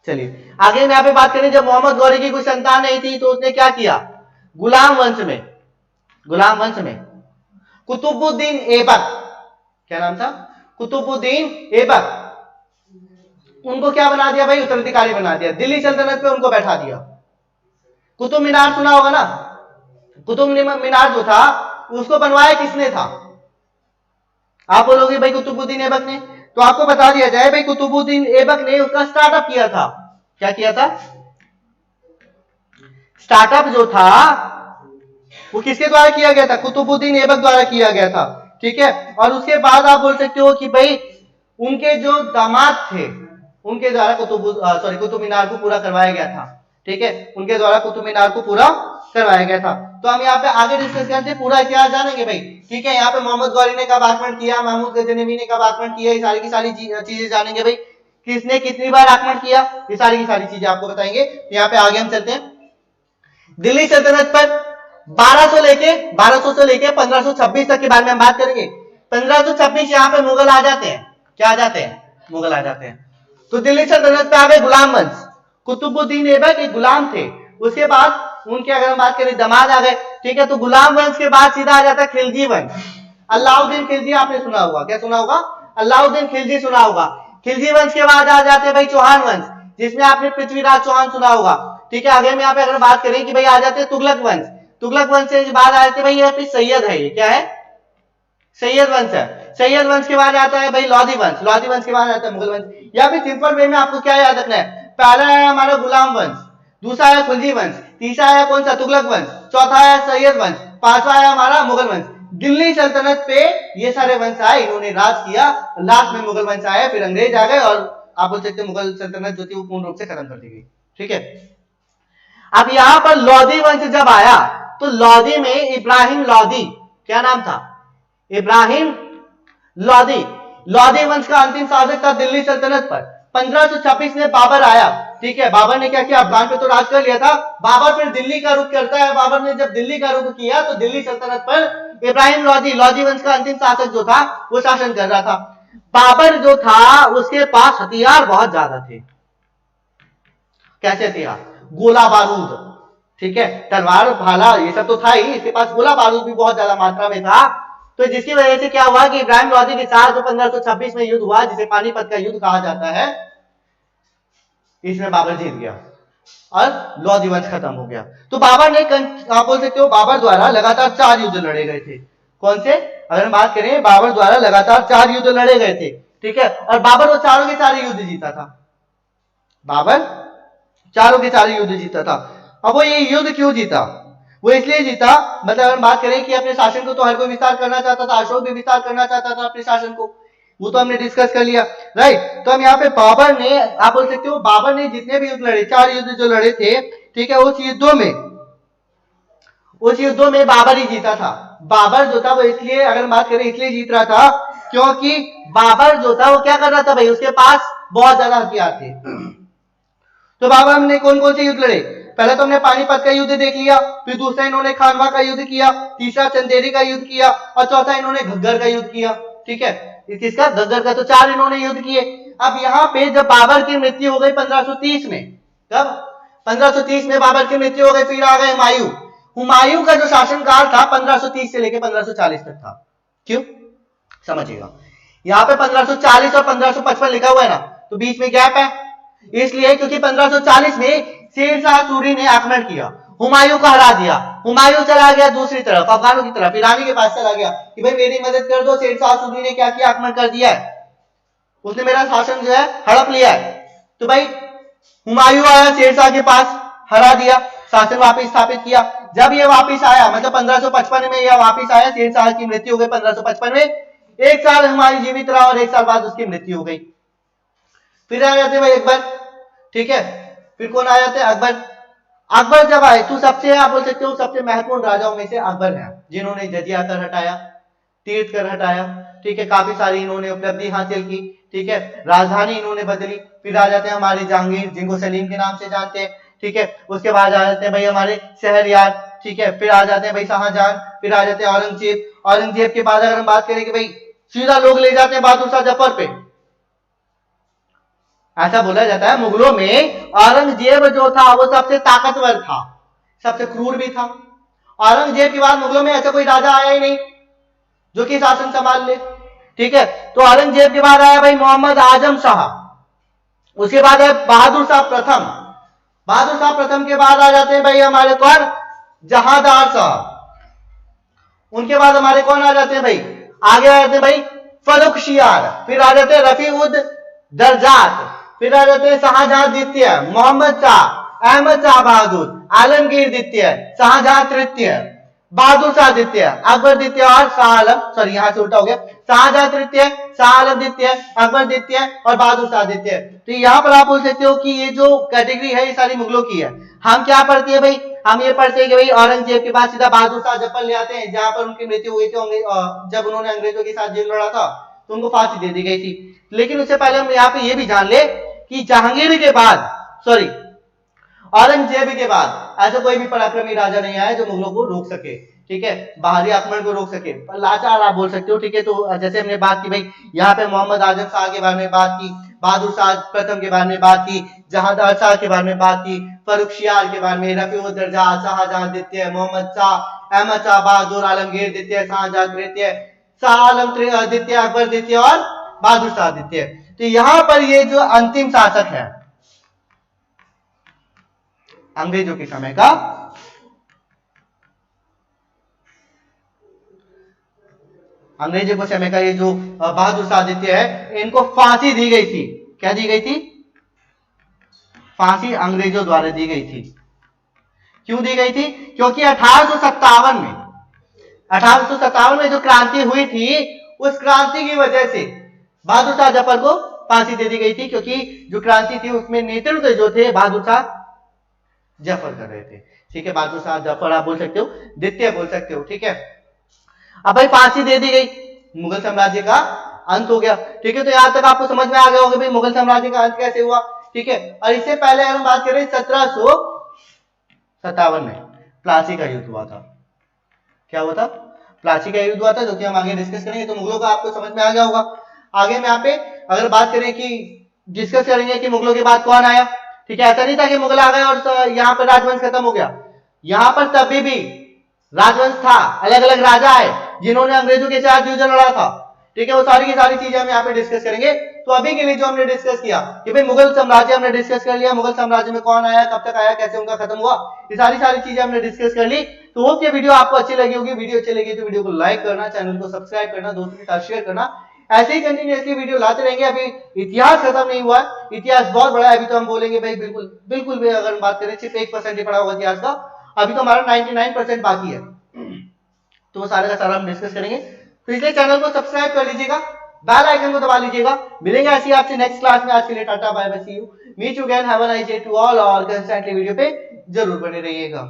चलिए आगे हम यहाँ पे बात करें, जब मोहम्मद गौरी की कोई संतान नहीं थी तो उसने क्या किया, गुलाम वंश में कुतुबुद्दीन ऐबक, क्या नाम था, कुतुबुद्दीन ऐबक, उनको क्या बना दिया भाई, उत्तराधिकारी बना दिया, दिल्ली सल्तनत पे उनको बैठा दिया। कुतुब मीनार सुना होगा ना, कुतुब मीनार जो था उसको बनवाया किसने था, आप बोलोगे भाई कुतुबुद्दीन ऐबक ने, तो आपको बता दिया जाए भाई कुतुबुद्दीन ऐबक ने उसका स्टार्टअप किया था। क्या किया था, स्टार्टअप जो था वो किसके द्वारा किया गया था, कुतुबुद्दीन ऐबक द्वारा किया गया था। ठीक है, और उसके बाद आप बोल सकते हो कि भाई उनके जो दामाद थे उनके द्वारा कुतुब मीनार को पूरा करवाया गया था। ठीक है, उनके द्वारा कुतुब मीनार को पूरा करवाया गया था। तो हम यहाँ पे आगे डिस्कस करते हैं, पूरा इतिहास जानेंगे भाई। ठीक है, यहाँ पे मोहम्मद गौरी ने कब आक्रमण किया, महमूद गजनवी ने कब आक्रमण किया, ये सारी की सारी चीजें जानेंगे भाई। किसने कितनी बार आक्रमण किया, ये सारी की सारी चीजें आपको बताएंगे। यहाँ पे आगे हम चलते हैं, दिल्ली सल्तनत पर 1200 से लेके 1526 तक के बारे में हम बात करेंगे। 1526 यहाँ पे मुगल आ जाते हैं, क्या आ जाते हैं, मुगल आ जाते हैं। तो दिल्ली सल्तनत पे आ गए गुलाम वंश, कुतुबुद्दीन ऐबक एक गुलाम थे, उसके बाद उनके अगर हम बात करें दामाद आ गए। ठीक है, तो गुलाम वंश के बाद सीधा आ जाता है खिलजी वंश, अलाउद्दीन खिलजी आपने सुना होगा, क्या सुना होगा, अलाउद्दीन खिलजी सुना होगा। खिलजी वंश के बाद आ जाते हैं भाई चौहान वंश, जिसमें आपने पृथ्वीराज चौहान सुना होगा। ठीक है, आगे हम यहाँ पे अगर बात करें कि भाई आ जाते हैं तुगलक वंश, तुगलक वंश से बाद आ जाते हैं भाई यहाँ पे सैयद है, ये क्या है, सैयद वंश है। सैयद वंश के बाद आता है भाई लोधी वंश, लोधी वंश के बाद आता है मुगल वंश। या फिर सिंपल वे में आपको क्या याद रखना है, पहला है हमारा गुलाम वंश, दूसरा है खिलजी वंश, तीसरा है कौन सा, तुगलक वंश, चौथा है सैयद वंश, पांचवा है हमारा मुगल वंश। दिल्ली सल्तनत पे ये सारे वंश आए, इन्होंने राज किया, लास्ट में मुगल वंश आए, फिर अंग्रेज आ गए और आप बोल सकते हैं मुगल सल्तनत जो थी वो पूर्ण रूप से खत्म कर दी गई। ठीक है, अब यहां पर लोधी वंश जब आया तो लोधी में इब्राहिम लोधी, क्या नाम था, इब्राहिम लोधी, लोधी वंश का अंतिम शासक था दिल्ली सल्तनत पर। 1526 में बाबर आया। ठीक है, बाबर ने क्या किया, अफगान पे तो राज कर लिया था, बाबर फिर दिल्ली का रुख करता है। बाबर ने जब दिल्ली का रुख किया तो दिल्ली सल्तनत पर इब्राहिम लोधी, लोधी वंश का अंतिम शासक जो था वो शासन कर रहा था। बाबर जो था उसके पास हथियार बहुत ज्यादा थे। कैसे हथियार, गोला बारूद, ठीक है, तलवार भाला ये सब तो था ही, इसके पास गोला बारूद भी बहुत ज्यादा मात्रा में था। तो जिसकी वजह से क्या हुआ कि इब्राहिम लोधी के साथ जो 1526 में युद्ध हुआ, जिसे पानीपत का युद्ध कहा जाता है, इसमें बाबर जीत गया और लोधी वंश खत्म हो गया। तो बाबर ने, आप बोल सकते हो बाबर द्वारा लगातार 4 युद्ध लड़े गए थे। कौन से, अगर हम बात करें, बाबर द्वारा लगातार 4 युद्ध लड़े गए थे। ठीक है, और बाबर वो चारों के सारे युद्ध जीता था, बाबर चारों के चारों युद्ध जीता था। अब वो ये युद्ध क्यों जीता, वो इसलिए जीता, मतलब हम बात करें कि अपने शासन को तो हर कोई विस्तार करना चाहता था, अशोक भी विस्तार करना चाहता था अपने शासन को, वो तो हमने डिस्कस कर लिया, राइट। तो हम यहाँ पे बाबर ने, आप बोल सकते हो बाबर ने जितने भी युद्ध लड़े, 4 युद्ध जो लड़े थे, ठीक है, उस युद्धों में बाबर ही जीता था। बाबर जो था वो इसलिए, अगर हम बात करें इसलिए जीत रहा था क्योंकि बाबर जो था वो क्या कर रहा था भाई, उसके पास बहुत ज्यादा हथियार थे। तो बाबर ने कौन कौन से युद्ध लड़े, पहले तो हमने पानीपत का युद्ध देख लिया, फिर दूसरा इन्होंने खानवा का युद्ध किया, तीसरा चंदेरी का युद्ध किया और चौथा इन्होंने घग्गर का युद्ध किया। ठीक है, किसका, घग्गर का। तो 4 इन्होंने युद्ध किए। अब यहाँ पे जब बाबर की मृत्यु हो गई 1530 में, कब, 1530 में बाबर की मृत्यु हो गई, फिर आ गए हुमायूं। हुमायूं का जो शासनकाल था 1530 से लेकर 1540 तक था। क्यों, समझिएगा, यहाँ पे 1540 और 1555 लिखा हुआ है ना, तो बीच में गैप है, इसलिए क्योंकि 1540 में शेरशाह सूरी ने आक्रमण किया, हुमायूं को हरा दिया, हुमायूं चला गया दूसरी तरफ, अफगानों की तरफ, ईरानी के पास चला गया कि भाई मेरी मदद कर दो, शेरशाह सूरी ने क्या किया, आक्रमण कर दिया है, उसने मेरा शासन जो है हड़प लिया है। तो भाई हुमायूं आया शेरशाह के पास, हरा दिया, शासन वापिस स्थापित किया। जब ये वापिस आया, मतलब 1555 में यह वापिस आया, शेरशाह की मृत्यु हो गई 1555 में, 1 साल हुमायूं जीवित रहा और 1 साल बाद उसकी मृत्यु हो गई। फिर आ जाते भाई अकबर। ठीक है, फिर कौन आ जाते हैं, अकबर। अकबर जब आए तो सबसे, आप बोल सकते हो सबसे महत्वपूर्ण राजाओं में से अकबर है, जिन्होंने जजिया कर हटाया, तीर्थ कर हटाया। ठीक है, काफी सारी इन्होंने उपलब्धि हासिल की। ठीक है, राजधानी इन्होंने बदली। फिर आ जाते हैं हमारे जहांगीर, जिनको सलीम के नाम से जानते हैं। ठीक है, उसके बाद आ जाते हैं भाई हमारे शहरयार। ठीक है, फिर आ जाते हैं भाई शाहजहां, फिर आ जाते हैं औरंगजेब। औरंगजेब के बाद अगर हम बात करें कि भाई सीधा लोग ले जाते हैं बहादुर शाह जफर पे। ऐसा बोला जाता है मुगलों में औरंगजेब जो था वो सबसे ताकतवर था, सबसे क्रूर भी था। औरंगजेब के बाद मुगलों में ऐसा कोई राजा आया ही नहीं जो कि शासन संभाल ले, ठीक है। तो औरंगजेब के बाद आया भाई मोहम्मद आजम शाह, उसके बाद है बहादुर शाह प्रथम। बहादुर शाह प्रथम के बाद आ जाते हैं भाई हमारे कौन, जहांदार शाह। उनके बाद हमारे कौन आ जाते हैं भाई, आगे आ जाते हैं भाई फर्रुखशियार, फिर आ जाते हैं रफी उद दरजात, फिर आ जाते हैं शाहजहां द्वितीय, मोहम्मद शाह, अहमद शाह बहादुर, आलमगीर द्वितीय, शाहजहां तृतीय, बहादुर शाह द्वितीय, अकबर द्वितीय और शाह आलम, सॉरी यहां से उल्टा हो गया, शाहजहां तृतीय, शाह आलम द्वितीय, अकबर द्वितीय और बहादुर शाह द्वितीय। तो यहाँ पर आप बोल सकते हो कि ये जो कैटेगरी है ये सारी मुगलों की है। हम क्या पढ़ते हैं भाई, हम ये पढ़ते हैं कि भाई औरंगजेब के बाद सीधा बहादुर शाह जफर ले आते हैं, जहां पर उनकी मृत्यु हुई थी जब उन्होंने अंग्रेजों के साथ जेल लड़ा था तो उनको फांसी दे दी गई थी। लेकिन उससे पहले हम यहाँ पे ये भी जान ले कि जहांगीर के बाद, सॉरी औरंगजेब के बाद ऐसा कोई भी पराक्रमी राजा नहीं आया जो मुगलों को रोक सके, ठीक है, बाहरी आक्रमण को रोक सके। लाचार आप बोल सकते हो, ठीक है। तो जैसे हमने बात की भाई यहाँ पे मोहम्मद आजम शाह के बारे में बात की, बहादुर शाह प्रथम के बारे में बात की, जहांदार शाह के बारे में बात की, फर्रुखशियार के बारे में, रफी उद दरजात, शाहजहां द्वितीय, मोहम्मद शाह, अहमद शाह बहादुर, आलमगीर द्वितीय, शाहजहां तृतीय, शाह आलम द्वितीय, अकबर द्वितीय और बहादुर शाह द्वितीय। तो यहाँ पर ये जो अंतिम शासक है अंग्रेजों के समय का, अंग्रेजों के समय का ये जो बहादुर शाह द्वितीय है, इनको फांसी दी गई थी। क्या दी गई थी, फांसी अंग्रेजों द्वारा दी गई थी। क्यों दी गई थी, क्योंकि 1857 में जो क्रांति हुई थी उस क्रांति की वजह से बहादुर शाह जफर को फांसी दे दी गई थी, क्योंकि जो क्रांति थी उसमें नेतृत्व जो थे बहादुर शाह जफर कर रहे थे, ठीक है। बहादुर शाह जफर आप बोल सकते हो, द्वितीय बोल सकते हो, ठीक है। अब भाई फांसी दे दी गई, मुगल साम्राज्य का अंत हो गया, ठीक है। तो यहां तक आपको समझ में आ गया होगा भाई मुगल साम्राज्य का अंत कैसे हुआ, ठीक है। और इससे पहले हम बात करें 1757 में प्लासी का युद्ध हुआ था। क्या हुआ था, प्लासी का युद्ध हुआ था, जो कि हम आगे डिस्कस करेंगे। तो मुगलों का आपको समझ में आ गया होगा। आगे में यहाँ पे अगर बात करें कि डिस्कस करेंगे कि मुगलों के बाद कौन आया, ठीक है। ऐसा नहीं था कि मुगल आ गए और यहाँ पर राजवंश खत्म हो गया। यहाँ पर तभी भी राजवंश था, अलग अलग राजा आए जिन्होंने अंग्रेजों के साथ युद्ध लड़ा था, ठीक है। वो सारी की सारी चीजें हम यहाँ पे डिस्कस करेंगे। तो अभी के लिए जो हमने डिस्कस किया कि भाई मुगल साम्राज्य हमने डिस्कस कर लिया, मुगल साम्राज्य में कौन आया, कब तक आया, कैसे उनका खत्म हुआ, ये सारी चीजें हमने डिस्कस कर ली। तो होप ये वीडियो आपको अच्छी लगी होगी। वीडियो अच्छी लगी तो वीडियो को लाइक करना, चैनल को सब्सक्राइब करना, दोस्तों के साथ शेयर करना। ऐसे ही कंटिन्यूअसली वीडियो लाते रहेंगे। अभी इतिहास खत्म नहीं हुआ है, इतिहास बहुत बड़ा है। अभी तो हम बोलेंगे भाई बिल्कुल भी अगर बात करें सिर्फ 1% ही पढ़ा होगा इतिहास का, अभी तो हमारा 99% बाकी है। तो वो सारे का सारा हम डिस्कस करेंगे। तो इसलिए चैनल को सब्सक्राइब कर लीजिएगा, बेल आइकन को दबा लीजिएगा। मिलेंगे ऐसी आपसे नेक्स्ट क्लास में। आज के लिए ta-ta bye bye, see you, meet you again, have a nice day to all. और कंस्टेंटली वीडियो पे जरूर बने रहिएगा।